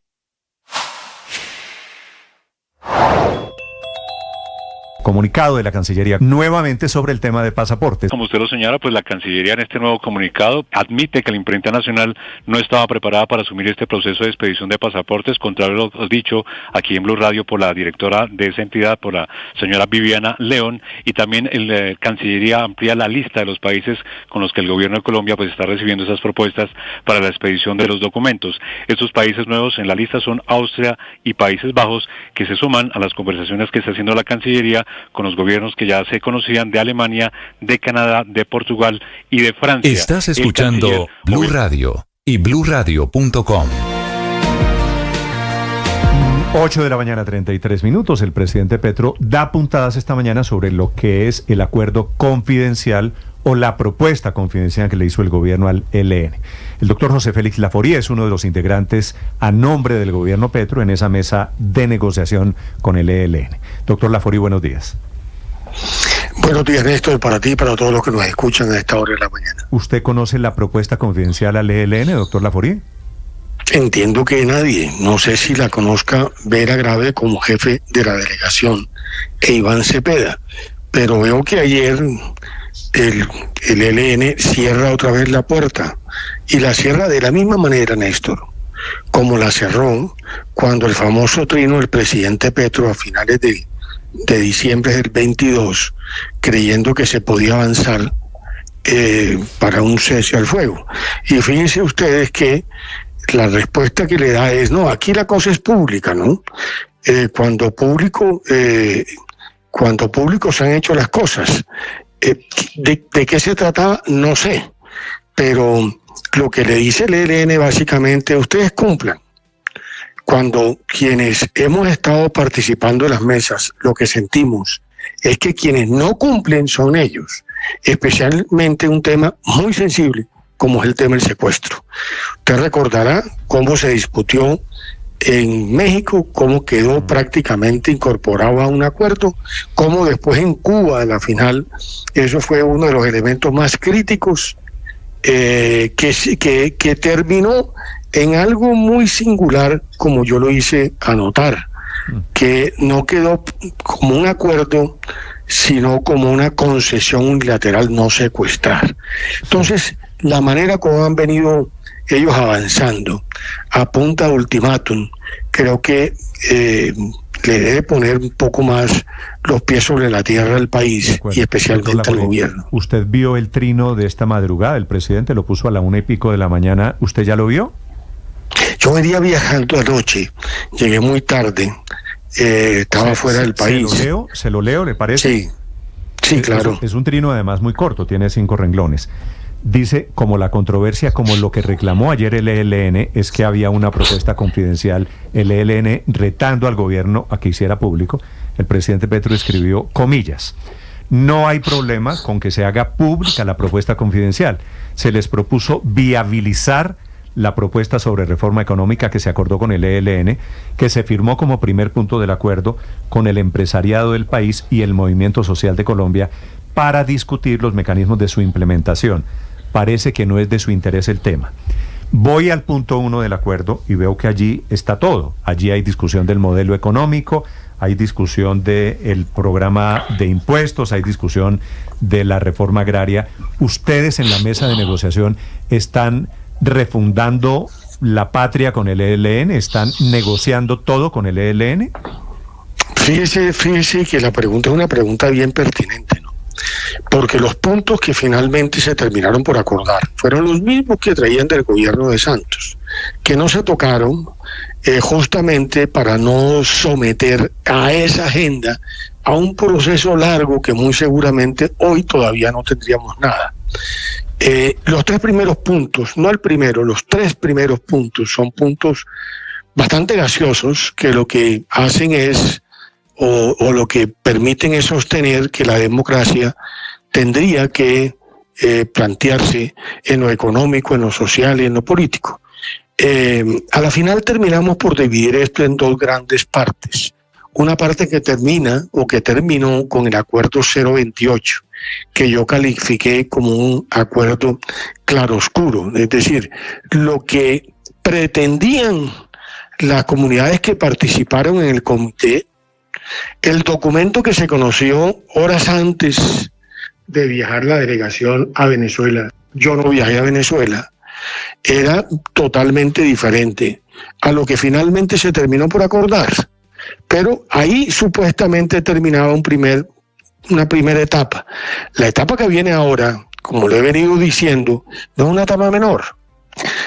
Comunicado de la Cancillería nuevamente sobre el tema de pasaportes. Como usted lo señala, pues la Cancillería en este nuevo comunicado admite que la imprenta nacional no estaba preparada para asumir este proceso de expedición de pasaportes, contrario a lo dicho aquí en Blue Radio por la directora de esa entidad, por la señora Viviana León, y también la Cancillería amplía la lista de los países con los que el gobierno de Colombia pues está recibiendo esas propuestas para la expedición de los documentos. Estos países nuevos en la lista son Austria y Países Bajos, que se suman a las conversaciones que está haciendo la Cancillería con los gobiernos que ya se conocían de Alemania, de Canadá, de Portugal y de Francia. Estás escuchando Blue Radio y bluradio.com. 8 de la mañana, 33 minutos. El presidente Petro da puntadas esta mañana sobre lo que es el acuerdo confidencial o la propuesta confidencial que le hizo el gobierno al ELN. El doctor José Félix Laforía es uno de los integrantes a nombre del gobierno Petro en esa mesa de negociación con el ELN. Doctor Laforía, buenos días. Buenos días, Néstor, para ti y para todos los que nos escuchan a esta hora de la mañana. ¿Usted conoce la propuesta confidencial al ELN, doctor Laforía? Entiendo que nadie, no sé si la conozca Vera Grave como jefe de la delegación e Iván Cepeda, pero veo que ayer el ELN cierra otra vez la puerta y la cierra de la misma manera, Néstor, como la cerró cuando el famoso trino del presidente Petro a finales de diciembre del 22, creyendo que se podía avanzar para un cese al fuego. Y fíjense ustedes que la respuesta que le da es, no, aquí la cosa es pública, ¿no? Cuando público se han hecho las cosas. ¿De qué se trataba? No sé, pero lo que le dice el ELN básicamente, ustedes cumplan. Cuando quienes hemos estado participando en las mesas, lo que sentimos es que quienes no cumplen son ellos, especialmente un tema muy sensible como es el tema del secuestro. Usted recordará cómo se discutió en México, cómo quedó prácticamente incorporado a un acuerdo, cómo después en Cuba, a la final, eso fue uno de los elementos más críticos, que terminó en algo muy singular, como yo lo hice anotar, que no quedó como un acuerdo sino como una concesión unilateral, no secuestrar. Entonces, la manera como han venido ellos avanzando a punta de ultimátum, creo que le debe poner un poco más los pies sobre la tierra al país y especialmente al gobierno. ¿Usted vio el trino de esta madrugada? El presidente lo puso a la 1:00 a.m. ¿Usted ya lo vio? Yo venía viajando anoche, llegué muy tarde, estaba fuera del país. ¿Se lo leo, le parece? Sí, claro. Es un trino además muy corto, tiene 5 renglones. Dice, como la controversia, como lo que reclamó ayer el ELN, es que había una propuesta confidencial, el ELN retando al gobierno a que hiciera público, el presidente Petro escribió, comillas, no hay problema con que se haga pública la propuesta confidencial. Se les propuso viabilizar la propuesta sobre reforma económica que se acordó con el ELN, que se firmó como primer punto del acuerdo con el empresariado del país y el Movimiento Social de Colombia para discutir los mecanismos de su implementación. Parece que no es de su interés el tema. Voy al punto 1 del acuerdo y veo que allí está todo. Allí hay discusión del modelo económico, hay discusión del programa de impuestos, hay discusión de la reforma agraria. Ustedes en la mesa de negociación están refundando la patria con el ELN, están negociando todo con el ELN. Fíjese que la pregunta es una pregunta bien pertinente, ¿no? Porque los puntos que finalmente se terminaron por acordar fueron los mismos que traían del gobierno de Santos, que no se tocaron justamente para no someter a esa agenda a un proceso largo que muy seguramente hoy todavía no tendríamos nada. Los 3 primeros puntos, no el primero, los 3 primeros puntos son puntos bastante gaseosos que lo que hacen es o lo que permiten es sostener que la democracia tendría que plantearse en lo económico, en lo social y en lo político. A la final terminamos por dividir esto en 2 grandes partes. Una parte que termina o que terminó con el acuerdo 028, que yo califiqué como un acuerdo claroscuro, es decir, lo que pretendían las comunidades que participaron en el comité. El documento que se conoció horas antes de viajar la delegación a Venezuela, yo no viajé a Venezuela, era totalmente diferente a lo que finalmente se terminó por acordar. Pero ahí supuestamente terminaba una primera etapa. La etapa que viene ahora, como lo he venido diciendo, no es una etapa menor.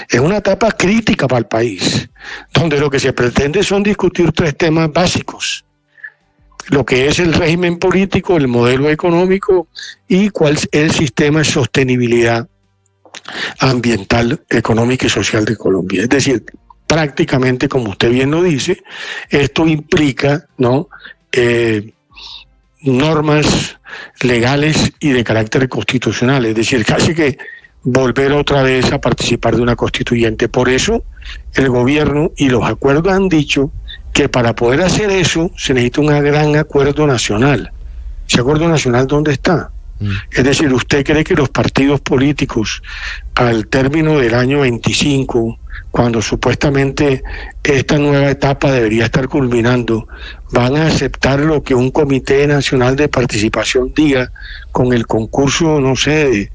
Es una etapa crítica para el país, donde lo que se pretende son discutir 3 temas básicos. Lo que es el régimen político, el modelo económico y cuál es el sistema de sostenibilidad ambiental, económica y social de Colombia. Es decir, prácticamente, como usted bien lo dice, esto implica, ¿no?, normas legales y de carácter constitucional, es decir, casi que volver otra vez a participar de una constituyente. Por eso el gobierno y los acuerdos han dicho que para poder hacer eso se necesita un gran acuerdo nacional. ¿Ese acuerdo nacional dónde está? Es decir, ¿usted cree que los partidos políticos al término del año 25, cuando supuestamente esta nueva etapa debería estar culminando, van a aceptar lo que un comité nacional de participación diga con el concurso, no sé, de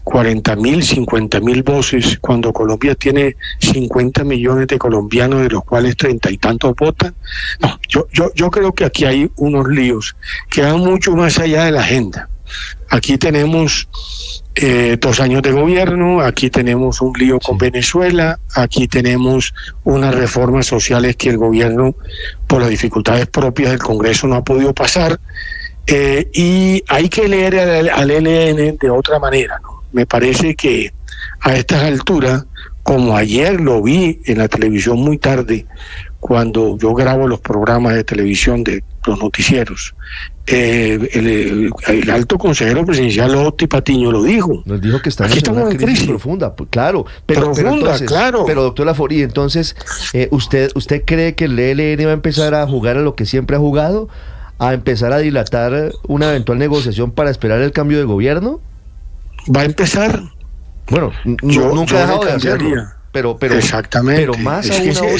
40.000, 50.000 voces, cuando Colombia tiene 50 millones de colombianos, de los cuales 30 y tantos votan? No, yo creo que aquí hay unos líos que van mucho más allá de la agenda. Aquí tenemos 2 años de gobierno, aquí tenemos un lío con Venezuela, aquí tenemos unas reformas sociales que el gobierno, por las dificultades propias del Congreso, no ha podido pasar, y hay que leer al ELN de otra manera, ¿no? Me parece que a estas alturas, como ayer lo vi en la televisión muy tarde, cuando yo grabo los programas de televisión de los noticieros, el alto consejero presidencial Oti Patiño lo dijo. Nos dijo que estamos en una crisis profunda, claro. Pero doctor Laforí, entonces, ¿usted cree que el ELN va a empezar a jugar a lo que siempre ha jugado? ¿A empezar a dilatar una eventual negociación para esperar el cambio de gobierno? Va a empezar. Bueno, nunca ha dejado de hacerlo. pero exactamente. Pero más es aún que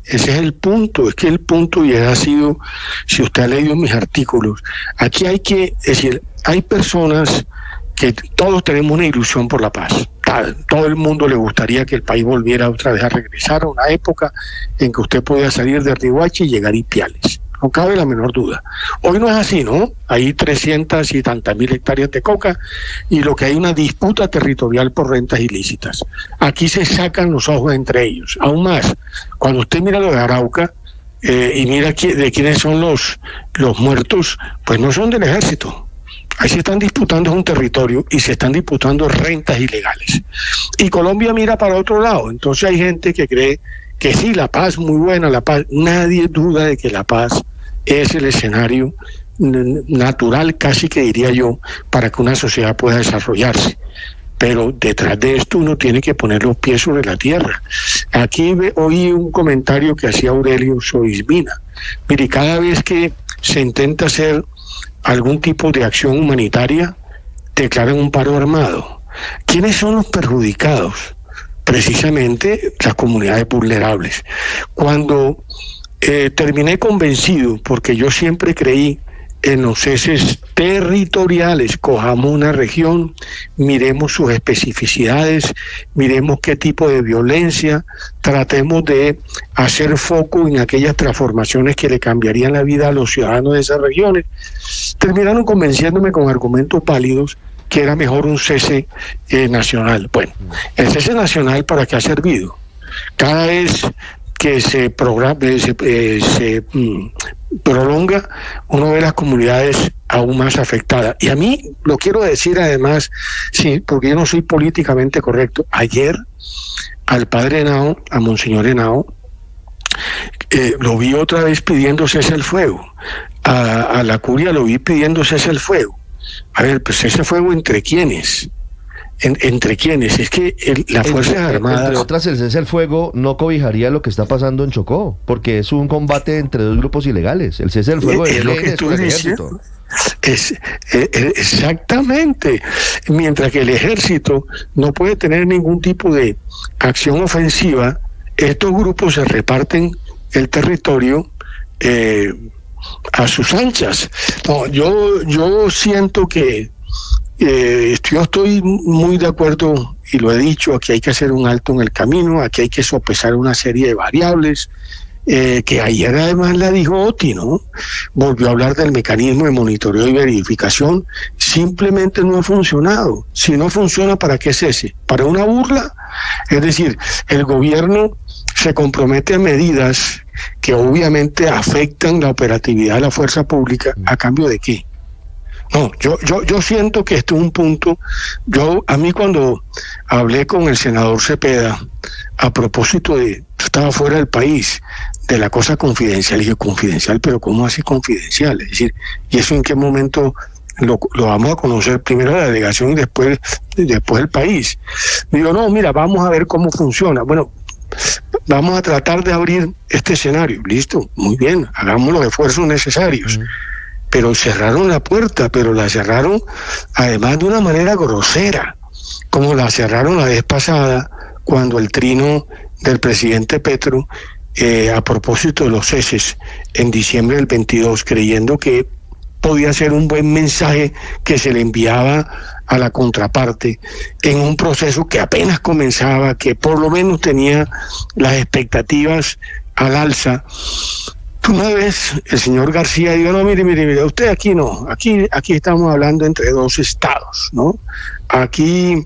ese es el punto, es que el punto y ha sido, si usted ha leído mis artículos, aquí hay que decir, hay personas que todos tenemos una ilusión por la paz. Todo el mundo le gustaría que el país volviera otra vez a regresar a una época en que usted podía salir de Riohacha y llegar a Ipiales. No cabe la menor duda. Hoy no es así, ¿no? Hay 300 y tantas mil hectáreas de coca y lo que hay una disputa territorial por rentas ilícitas. Aquí se sacan los ojos entre ellos. Aún más, cuando usted mira lo de Arauca y mira de quiénes son los muertos, pues no son del ejército. Ahí se están disputando un territorio y se están disputando rentas ilegales. Y Colombia mira para otro lado. Entonces hay gente que cree que sí, la paz, muy buena, la paz. Nadie duda de que la paz es el escenario natural, casi que diría yo, para que una sociedad pueda desarrollarse. Pero detrás de esto uno tiene que poner los pies sobre la tierra. Aquí oí un comentario que hacía Aurelio Soismina. Mire, cada vez que se intenta hacer algún tipo de acción humanitaria, declaran un paro armado. ¿Quiénes son los perjudicados? Precisamente las comunidades vulnerables. Cuando terminé convencido, porque yo siempre creí en los ceses territoriales, cojamos una región, miremos sus especificidades, miremos qué tipo de violencia, tratemos de hacer foco en aquellas transformaciones que le cambiarían la vida a los ciudadanos de esas regiones. Terminaron convenciéndome con argumentos válidos que era mejor un cese nacional. Bueno, el cese nacional, ¿para qué ha servido? Cada vez que se prolonga, uno ve las comunidades aún más afectadas. Y a mí, lo quiero decir además, sí, porque yo no soy políticamente correcto, ayer al padre Henao, a Monseñor Henao, lo vi otra vez pidiendo cese el fuego. A la curia lo vi pidiendo cese el fuego. A ver, pues ese fuego ¿entre quiénes? ¿Entre quiénes? Es que las Fuerzas Armadas... Entre otras, el cese al fuego no cobijaría lo que está pasando en Chocó, porque es un combate entre dos grupos ilegales. El cese al fuego es lo que tú dices. Exactamente. Mientras que el ejército no puede tener ningún tipo de acción ofensiva, estos grupos se reparten el territorio a sus anchas. No, yo siento que yo estoy muy de acuerdo, y lo he dicho, aquí hay que hacer un alto en el camino, aquí hay que sopesar una serie de variables, que ayer además la dijo Oti, ¿no? Volvió a hablar del mecanismo de monitoreo y verificación, simplemente no ha funcionado. Si no funciona, ¿para qué cese? ¿Para una burla? Es decir, el gobierno se compromete a medidas que obviamente afectan la operatividad de la fuerza pública, ¿a cambio de qué? No, yo siento que esto es un punto. A mí cuando hablé con el senador Cepeda a propósito de, estaba fuera del país, de la cosa confidencial, dije, confidencial, pero ¿cómo así confidencial? Es decir, ¿y eso en qué momento lo vamos a conocer? Primero la delegación y después el país. Digo, no, mira, vamos a ver cómo funciona. Bueno, vamos a tratar de abrir este escenario. Listo, muy bien, hagamos los esfuerzos necesarios. Pero cerraron la puerta, pero la cerraron además de una manera grosera, como la cerraron la vez pasada cuando el trino del presidente Petro, a propósito de los ceses en diciembre del 22, creyendo que podía ser un buen mensaje que se le enviaba a la contraparte en un proceso que apenas comenzaba, que por lo menos tenía las expectativas al alza. Una vez el señor García dijo, no, mire, usted aquí no, aquí estamos hablando entre dos estados, ¿no? Aquí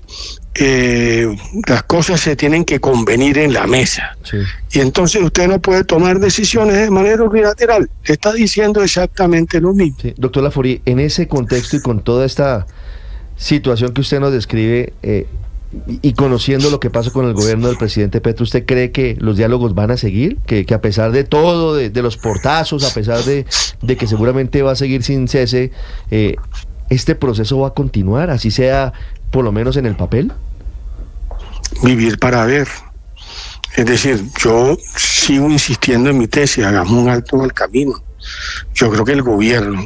las cosas se tienen que convenir en la mesa. Sí. Y entonces usted no puede tomar decisiones de manera unilateral. Está diciendo exactamente lo mismo. Sí. Doctor Laforie, en ese contexto y con toda esta situación que usted nos describe, y conociendo lo que pasa con el gobierno del presidente Petro, ¿usted cree que los diálogos van a seguir? Que a pesar de todo, de los portazos, a pesar de que seguramente va a seguir sin cese, ¿este proceso va a continuar, así sea por lo menos en el papel? Vivir para ver. Es decir, yo sigo insistiendo en mi tesis, hagamos un alto en el camino. Yo creo que el gobierno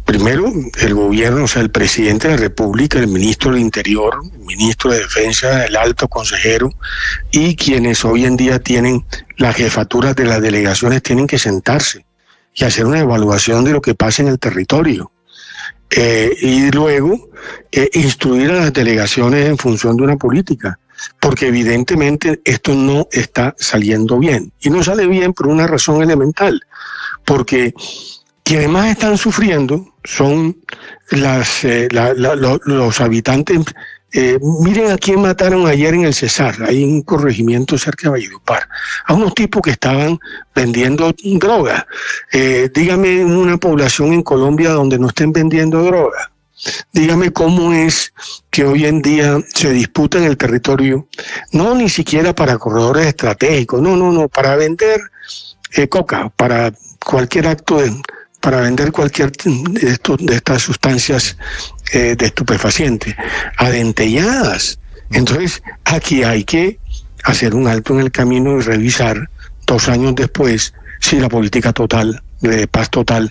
Primero, el gobierno, o sea, el presidente de la República, el ministro del Interior, el ministro de Defensa, el alto consejero y quienes hoy en día tienen las jefaturas de las delegaciones tienen que sentarse y hacer una evaluación de lo que pasa en el territorio. Y luego instruir a las delegaciones en función de una política, porque evidentemente esto no está saliendo bien. Y no sale bien por una razón elemental, porque quienes más están sufriendo son los habitantes. Miren a quién mataron ayer en el Cesar, hay un corregimiento cerca de Valledupar, a unos tipos que estaban vendiendo droga. Dígame una población en Colombia donde no estén vendiendo droga. Dígame cómo es que hoy en día se disputa en el territorio, no ni siquiera para corredores estratégicos, no, para vender coca, para cualquier acto para vender cualquier de estas sustancias de estupefacientes, adentelladas. Entonces, aquí hay que hacer un alto en el camino y revisar 2 años después si la política total, de paz total,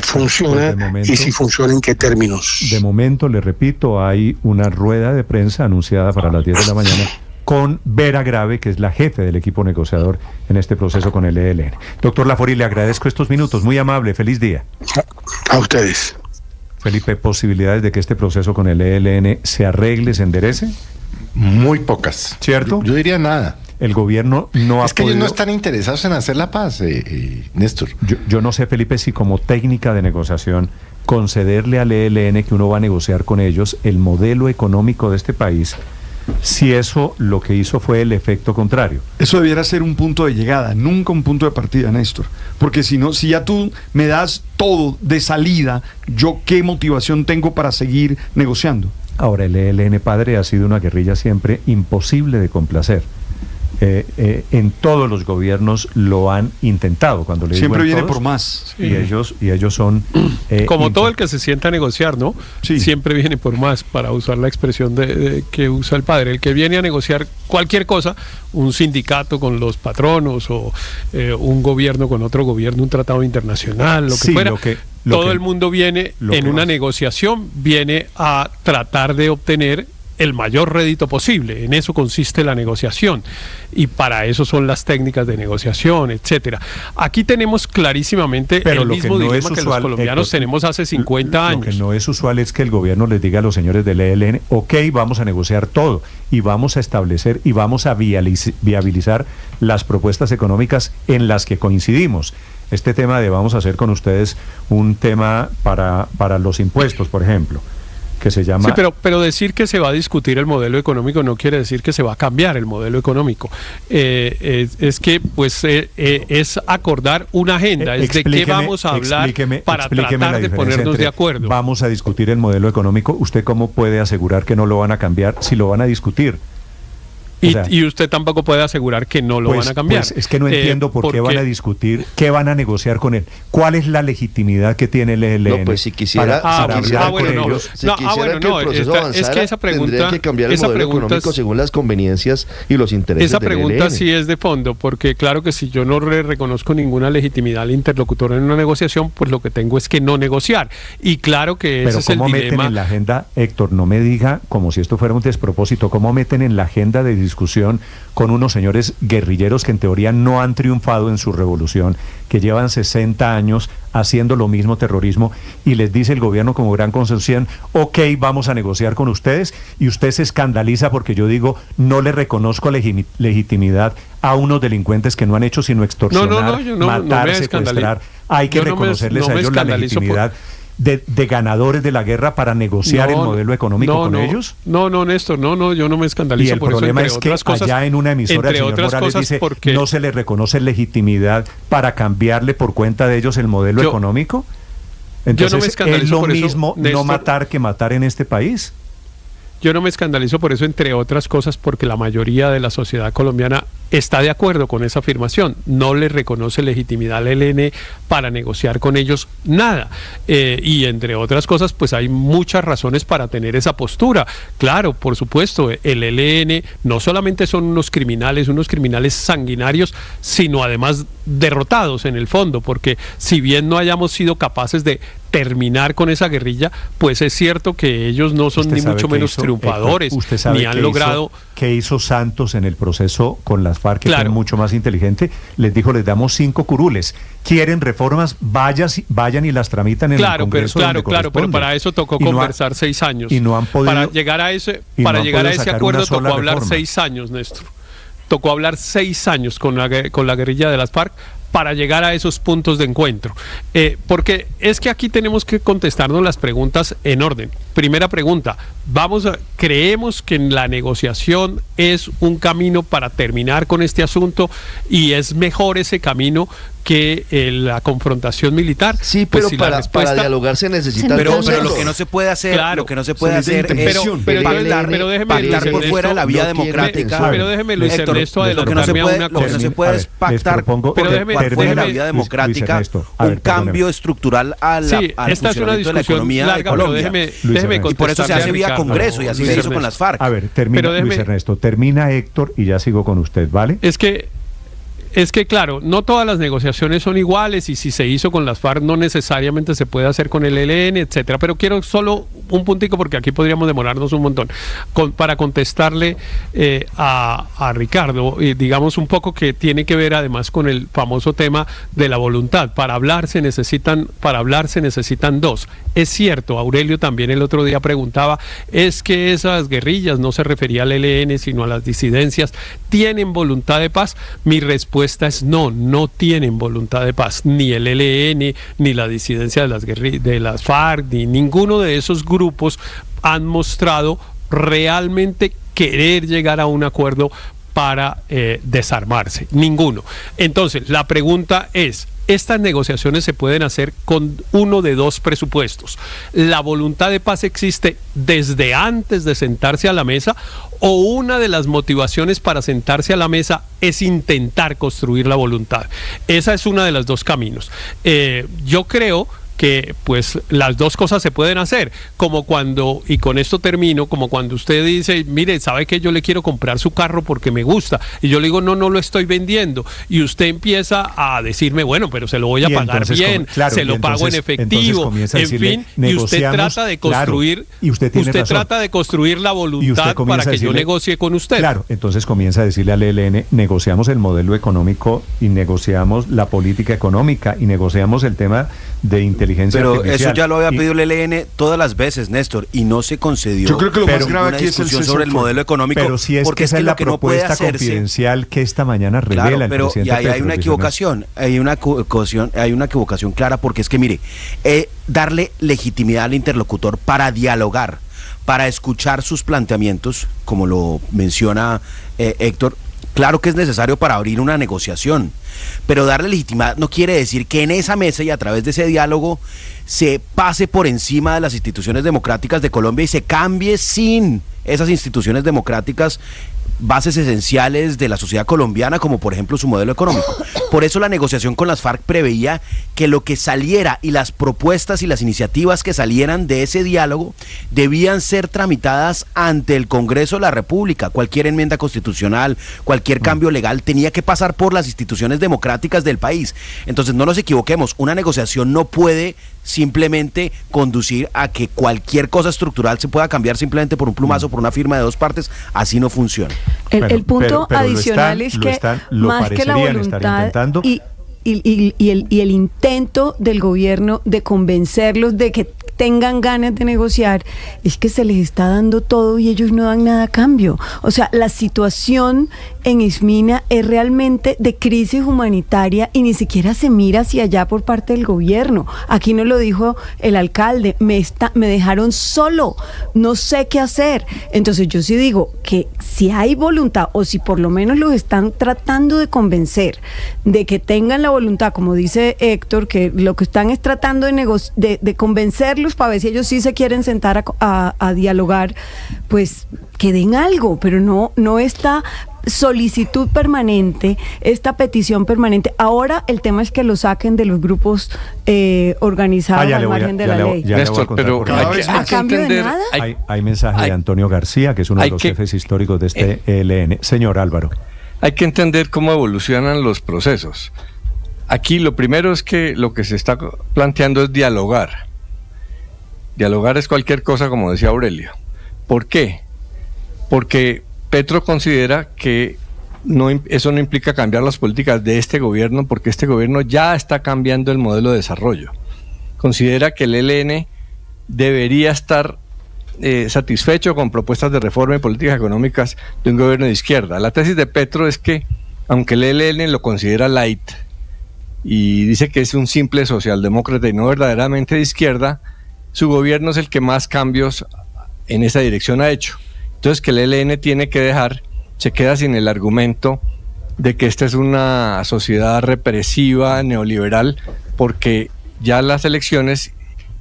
funciona, momento, y si funciona en qué términos. De momento, le repito, hay una rueda de prensa anunciada para las 10 de la mañana con Vera Grave, que es la jefe del equipo negociador en este proceso con el ELN. Doctor Laforí, le agradezco estos minutos, muy amable, feliz día. A ustedes. Felipe, ¿posibilidades de que este proceso con el ELN se arregle, se enderece? Muy pocas. ¿Cierto? Yo diría nada. El gobierno no ha Es que ellos no están interesados en hacer la paz, Néstor. Yo no sé, Felipe, si como técnica de negociación concederle al ELN que uno va a negociar con ellos el modelo económico de este país, si eso lo que hizo fue el efecto contrario. Eso debiera ser un punto de llegada, nunca un punto de partida, Néstor. Porque si no, si ya tú me das todo de salida, ¿yo qué motivación tengo para seguir negociando? Ahora, el ELN, padre, ha sido una guerrilla siempre imposible de complacer. En todos los gobiernos lo han intentado. Cuando le siempre digo viene todos, por más. Y ellos son como todo el que se sienta a negociar, ¿no? Sí. Siempre viene por más, para usar la expresión que usa el padre. El que viene a negociar cualquier cosa, un sindicato con los patronos o un gobierno con otro gobierno, un tratado internacional, lo que fuera. Todo el mundo viene en una negociación, viene a tratar de obtener el mayor rédito posible. En eso consiste la negociación y para eso son las técnicas de negociación, etcétera. Aquí tenemos clarísimamente el mismo dilema que los colombianos tenemos hace 50 años. Lo que no es usual es que el gobierno les diga a los señores del ELN, ok, vamos a negociar todo y vamos a establecer y vamos a viabilizar las propuestas económicas en las que coincidimos. Este tema de vamos a hacer con ustedes un tema para los impuestos, por ejemplo, que se llama... Sí, pero decir que se va a discutir el modelo económico no quiere decir que se va a cambiar el modelo económico. Es que pues es acordar una agenda, es de qué vamos a hablar para tratar de ponernos de acuerdo. Vamos a discutir el modelo económico. ¿Usted cómo puede asegurar que no lo van a cambiar si lo van a discutir? Y usted tampoco puede asegurar que no lo van a cambiar. Pues es que no entiendo por qué van a discutir, qué van a negociar con él. ¿Cuál es la legitimidad que tiene el ELN? No, pues si quisiera, es que esa pregunta tendría que cambiar el modelo económico según las conveniencias y los intereses del ELN. Esa pregunta sí es de fondo, porque claro que si yo no reconozco ninguna legitimidad al interlocutor en una negociación, pues lo que tengo es que no negociar. Y claro que ese es el dilema. Pero ¿cómo meten en la agenda, Héctor, no me diga como si esto fuera un despropósito, cómo meten en la agenda de discusión con unos señores guerrilleros que en teoría no han triunfado en su revolución, que llevan 60 años haciendo lo mismo terrorismo, y les dice el gobierno como gran concesión, ok, vamos a negociar con ustedes, y usted se escandaliza porque yo digo, no le reconozco legitimidad a unos delincuentes que no han hecho sino extorsionar, matar, secuestrar. Hay que reconocerles a ellos la legitimidad de ganadores de la guerra para negociar el modelo económico con ellos. No, Néstor, yo no me escandalizo por eso. Y el problema es que allá en una emisora el señor Morales dice, no se le reconoce legitimidad para cambiarle por cuenta de ellos el modelo económico. Entonces, yo no me escandalizo es lo por mismo eso, Néstor, no matar que matar en este país. Yo no me escandalizo por eso, entre otras cosas, porque la mayoría de la sociedad colombiana está de acuerdo con esa afirmación, no le reconoce legitimidad al ELN para negociar con ellos nada, y entre otras cosas pues hay muchas razones para tener esa postura. Claro, por supuesto, el ELN no solamente son unos criminales sanguinarios, sino además derrotados en el fondo, porque si bien no hayamos sido capaces de terminar con esa guerrilla, pues es cierto que ellos no son ni mucho menos triunfadores, ni han logrado... ¿Qué hizo Santos en el proceso con las FARC, que fue mucho más inteligente? Les dijo, les damos 5 curules. ¿Quieren reformas? Vayan y las tramitan en el Congreso. Claro, pero para eso tocó conversar 6 años. Y no han podido... Para llegar a ese acuerdo tocó hablar 6 años, Néstor. Tocó hablar 6 años con la guerrilla de las FARC para llegar a esos puntos de encuentro. Porque es que aquí tenemos que contestarnos las preguntas en orden. Primera pregunta, ¿creemos que la negociación es un camino para terminar con este asunto y es mejor ese camino que la confrontación militar? Sí, pues pero para dialogar se necesita... Pero lo que no se puede hacer, claro, es pactar por fuera de la vía democrática. Pero déjeme, Luis Ernesto, adelantarme a una cosa. Lo que no se puede es pactar por fuera de la vía democrática un cambio estructural al funcionamiento de la economía de Colombia. Y por eso se hace vía Congreso y así se hizo con las FARC. A ver, termina Luis Ernesto, termina Héctor y ya sigo con usted, ¿vale? Es que claro, no todas las negociaciones son iguales y si se hizo con las FARC no necesariamente se puede hacer con el ELN, etcétera. Pero quiero solo un puntico porque aquí podríamos demorarnos un montón para contestarle a Ricardo, digamos un poco que tiene que ver además con el famoso tema de la voluntad. Para hablar se necesitan 2. Es cierto, Aurelio también el otro día preguntaba, es que esas guerrillas, no se refería al ELN sino a las disidencias, ¿tienen voluntad de paz? Mi respuesta es no tienen voluntad de paz, ni el ELN, ni la disidencia de las FARC, ni ninguno de esos grupos han mostrado realmente querer llegar a un acuerdo para desarmarse, ninguno. Entonces, la pregunta es, estas negociaciones se pueden hacer con uno de 2 presupuestos. La voluntad de paz existe desde antes de sentarse a la mesa, o una de las motivaciones para sentarse a la mesa es intentar construir la voluntad. Esa es una de las 2 caminos. Yo creo que pues las 2 cosas se pueden hacer, como cuando, y con esto termino, como cuando usted dice, mire, ¿sabe que yo le quiero comprar su carro porque me gusta? Y yo le digo, no lo estoy vendiendo. Y usted empieza a decirme, bueno, pero se lo voy a pagar bien, se lo pago en efectivo, en fin, y usted trata de construir, trata de construir la voluntad para que yo negocie con usted. Claro, entonces comienza a decirle al ELN, negociamos el modelo económico y negociamos la política económica y negociamos el tema de inteligencia artificial. Eso ya lo había pedido el ELN todas las veces, Néstor, y no se concedió. Yo creo que lo más grave aquí es el sobre el modelo económico. Pero si es porque esa es la propuesta confidencial que esta mañana revela el presidente. Y ahí hay una equivocación, hay una equivocación clara, porque es que mire, darle legitimidad al interlocutor para dialogar, para escuchar sus planteamientos, como lo menciona Héctor, claro que es necesario para abrir una negociación, pero darle legitimidad no quiere decir que en esa mesa y a través de ese diálogo se pase por encima de las instituciones democráticas de Colombia y se cambie sin esas instituciones democráticas bases esenciales de la sociedad colombiana, como por ejemplo su modelo económico. Por eso la negociación con las FARC preveía que lo que saliera y las propuestas y las iniciativas que salieran de ese diálogo debían ser tramitadas ante el Congreso de la República. Cualquier enmienda constitucional, cualquier cambio legal tenía que pasar por las instituciones democráticas del país. Entonces no nos equivoquemos, una negociación no puede simplemente conducir a que cualquier cosa estructural se pueda cambiar simplemente por un plumazo, por una firma de 2 partes. Así no funciona. El punto adicional es que más que la voluntad y el intento del gobierno de convencerlos de que tengan ganas de negociar, es que se les está dando todo y ellos no dan nada a cambio. O sea, la situación en Ismina es realmente de crisis humanitaria y ni siquiera se mira hacia allá por parte del gobierno. Aquí nos lo dijo el alcalde, me dejaron solo, no sé qué hacer. Entonces yo sí digo que si hay voluntad, o si por lo menos los están tratando de convencer de que tengan la voluntad, como dice Héctor, que lo que están es tratando de convencerlos escucharlos para ver si ellos sí se quieren sentar a dialogar, pues que den algo, pero no esta solicitud permanente, esta petición permanente. Ahora el tema es que lo saquen de los grupos organizados al margen de la ley. Néstor, pero a cambio de nada. Hay mensaje de Antonio García, que es uno de los jefes históricos de este ELN. Señor Álvaro. Hay que entender cómo evolucionan los procesos. Aquí lo primero es que lo que se está planteando es dialogar. Dialogar es cualquier cosa, como decía Aurelio. ¿Por qué? Porque Petro considera que eso no implica cambiar las políticas de este gobierno, porque este gobierno ya está cambiando el modelo de desarrollo. Considera que el ELN debería estar satisfecho con propuestas de reforma y políticas económicas de un gobierno de izquierda. La tesis de Petro es que, aunque el ELN lo considera light y dice que es un simple socialdemócrata y no verdaderamente de izquierda, su gobierno es el que más cambios en esa dirección ha hecho. Entonces, que el ELN tiene que se queda sin el argumento de que esta es una sociedad represiva, neoliberal, porque ya las elecciones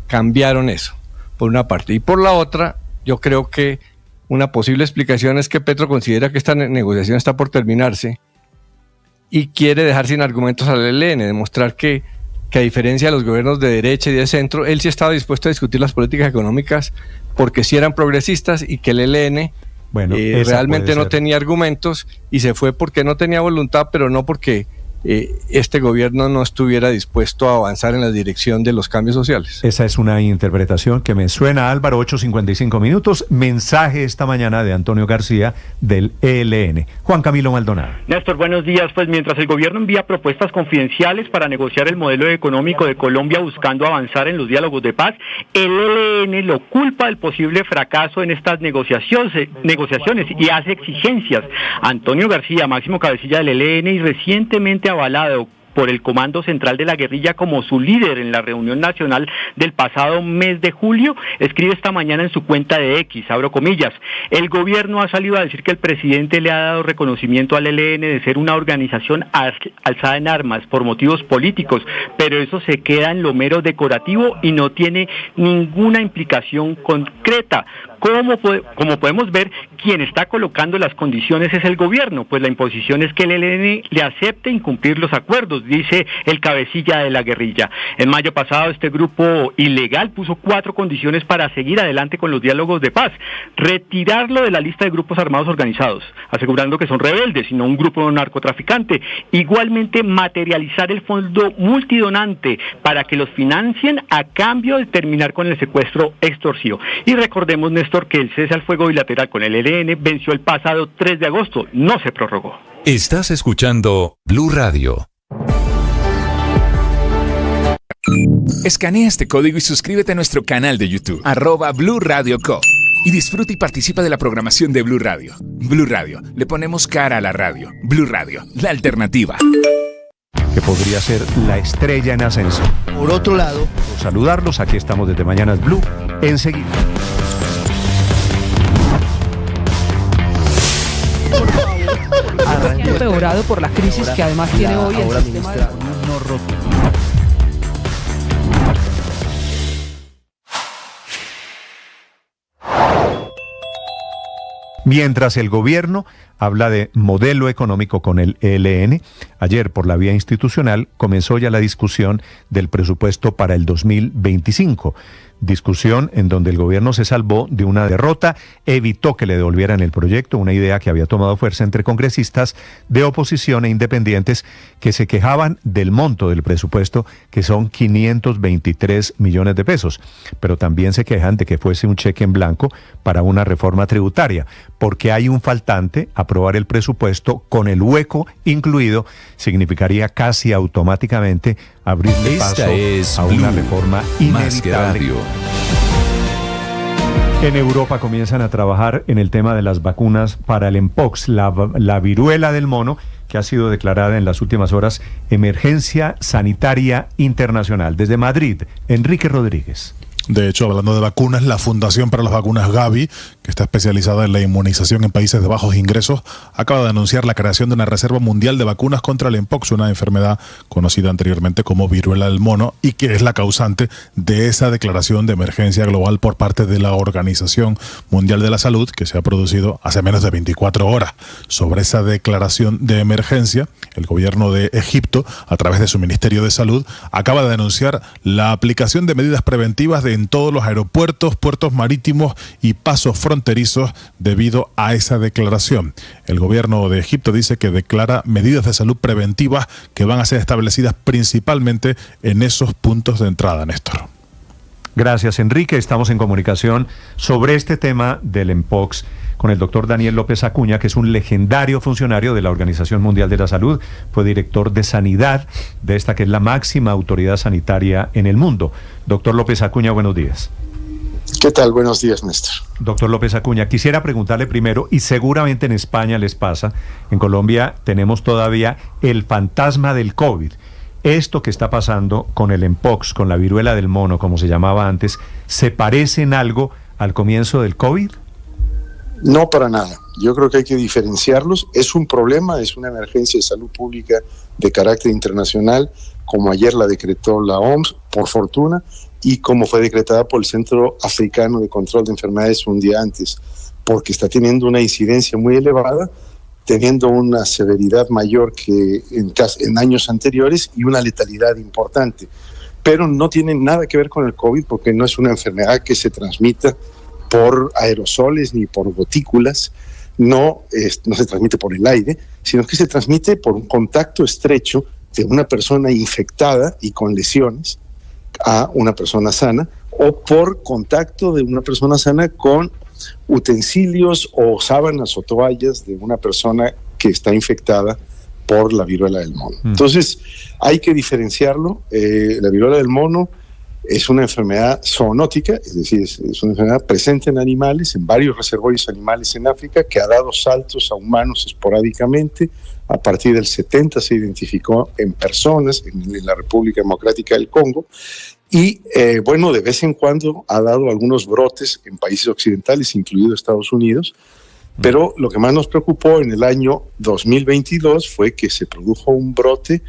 cambiaron eso, por una parte. Y por la otra, yo creo que una posible explicación es que Petro considera que esta negociación está por terminarse y quiere dejar sin argumentos al ELN, demostrar que a diferencia de los gobiernos de derecha y de centro, él sí estaba dispuesto a discutir las políticas económicas porque sí eran progresistas, y que el ELN realmente no tenía argumentos y se fue porque no tenía voluntad, pero no porque este gobierno no estuviera dispuesto a avanzar en la dirección de los cambios sociales. Esa es una interpretación que me suena, Álvaro. 8:55 minutos. Mensaje esta mañana de Antonio García del ELN. Juan Camilo Maldonado. Néstor, buenos días. Pues mientras el gobierno envía propuestas confidenciales para negociar el modelo económico de Colombia buscando avanzar en los diálogos de paz, el ELN lo culpa del posible fracaso en estas negociaciones y hace exigencias. Antonio García, máximo cabecilla del ELN y recientemente avalado por el Comando Central de la Guerrilla como su líder en la reunión nacional del pasado mes de julio, escribe esta mañana en su cuenta de X, abro comillas: el gobierno ha salido a decir que el presidente le ha dado reconocimiento al ELN de ser una organización alzada en armas por motivos políticos, pero eso se queda en lo mero decorativo y no tiene ninguna implicación concreta. Como podemos ver, quien está colocando las condiciones es el gobierno, pues la imposición es que el ELN le acepte incumplir los acuerdos, dice el cabecilla de la guerrilla. En mayo pasado, este grupo ilegal puso 4 condiciones para seguir adelante con los diálogos de paz: retirarlo de la lista de grupos armados organizados, asegurando que son rebeldes y no un grupo narcotraficante; igualmente materializar el fondo multidonante para que los financien a cambio de terminar con el secuestro extorsivo. Y recordemos, Néstor, que el cese al fuego bilateral con el ELN venció el pasado 3 de agosto, no se prorrogó. Estás escuchando Blue Radio. Escanea este código y suscríbete a nuestro canal de YouTube, @Blue Radio Co. Y disfruta y participa de la programación de Blue Radio. Blue Radio, le ponemos cara a la radio. Blue Radio, la alternativa. Que podría ser la estrella en ascenso. Por otro lado, saludarlos, aquí estamos desde Mañanas Blue, enseguida. Empeorado por la crisis que además tiene hoy el sistema de... Mientras el gobierno habla de modelo económico con el ELN, ayer por la vía institucional comenzó ya la discusión del presupuesto para el 2025. Discusión en donde el gobierno se salvó de una derrota, evitó que le devolvieran el proyecto, una idea que había tomado fuerza entre congresistas de oposición e independientes que se quejaban del monto del presupuesto, que son 523 millones de pesos, pero también se quejan de que fuese un cheque en blanco para una reforma tributaria, porque hay un faltante. Aprobar el presupuesto con el hueco incluido significaría casi automáticamente abrirle paso a una reforma inevitable. En Europa comienzan a trabajar en el tema de las vacunas para el Mpox, la viruela del mono, que ha sido declarada en las últimas horas emergencia sanitaria internacional. Desde Madrid, Enrique Rodríguez. De hecho, hablando de vacunas, la Fundación para las Vacunas Gavi, que está especializada en la inmunización en países de bajos ingresos, acaba de anunciar la creación de una reserva mundial de vacunas contra el mpox, una enfermedad conocida anteriormente como viruela del mono, y que es la causante de esa declaración de emergencia global por parte de la Organización Mundial de la Salud, que se ha producido hace menos de 24 horas. Sobre esa declaración de emergencia, el gobierno de Egipto, a través de su Ministerio de Salud, acaba de anunciar la aplicación de medidas preventivas en todos los aeropuertos, puertos marítimos y pasos fronterizos debido a esa declaración. El gobierno de Egipto dice que declara medidas de salud preventivas que van a ser establecidas principalmente en esos puntos de entrada, Néstor. Gracias, Enrique. Estamos en comunicación sobre este tema del mpox con el doctor Daniel López Acuña, que es un legendario funcionario de la Organización Mundial de la Salud. Fue director de Sanidad de esta que es la máxima autoridad sanitaria en el mundo. Doctor López Acuña, buenos días. ¿Qué tal? Buenos días, Néstor. Doctor López Acuña, quisiera preguntarle primero, y seguramente en España les pasa, en Colombia tenemos todavía el fantasma del COVID. Esto que está pasando con el mpox, con la viruela del mono, como se llamaba antes, ¿se parece en algo al comienzo del COVID? No, para nada. Yo creo que hay que diferenciarlos. Es un problema, es una emergencia de salud pública de carácter internacional, como ayer la decretó la OMS, por fortuna, y como fue decretada por el Centro Africano de Control de Enfermedades un día antes, porque está teniendo una incidencia muy elevada, teniendo una severidad mayor que en años anteriores y una letalidad importante. Pero no tiene nada que ver con el COVID, porque no es una enfermedad que se transmita por aerosoles ni por gotículas, no se transmite por el aire, sino que se transmite por un contacto estrecho de una persona infectada y con lesiones a una persona sana, o por contacto de una persona sana con utensilios o sábanas o toallas de una persona que está infectada por la viruela del mono. Entonces, hay que diferenciarlo. La viruela del mono es una enfermedad zoonótica, es decir, es una enfermedad presente en animales, en varios reservorios animales en África, que ha dado saltos a humanos esporádicamente. A partir del 70 se identificó en personas en la República Democrática del Congo. Y de vez en cuando ha dado algunos brotes en países occidentales, incluido Estados Unidos, pero lo que más nos preocupó en el año 2022 fue que se produjo un brote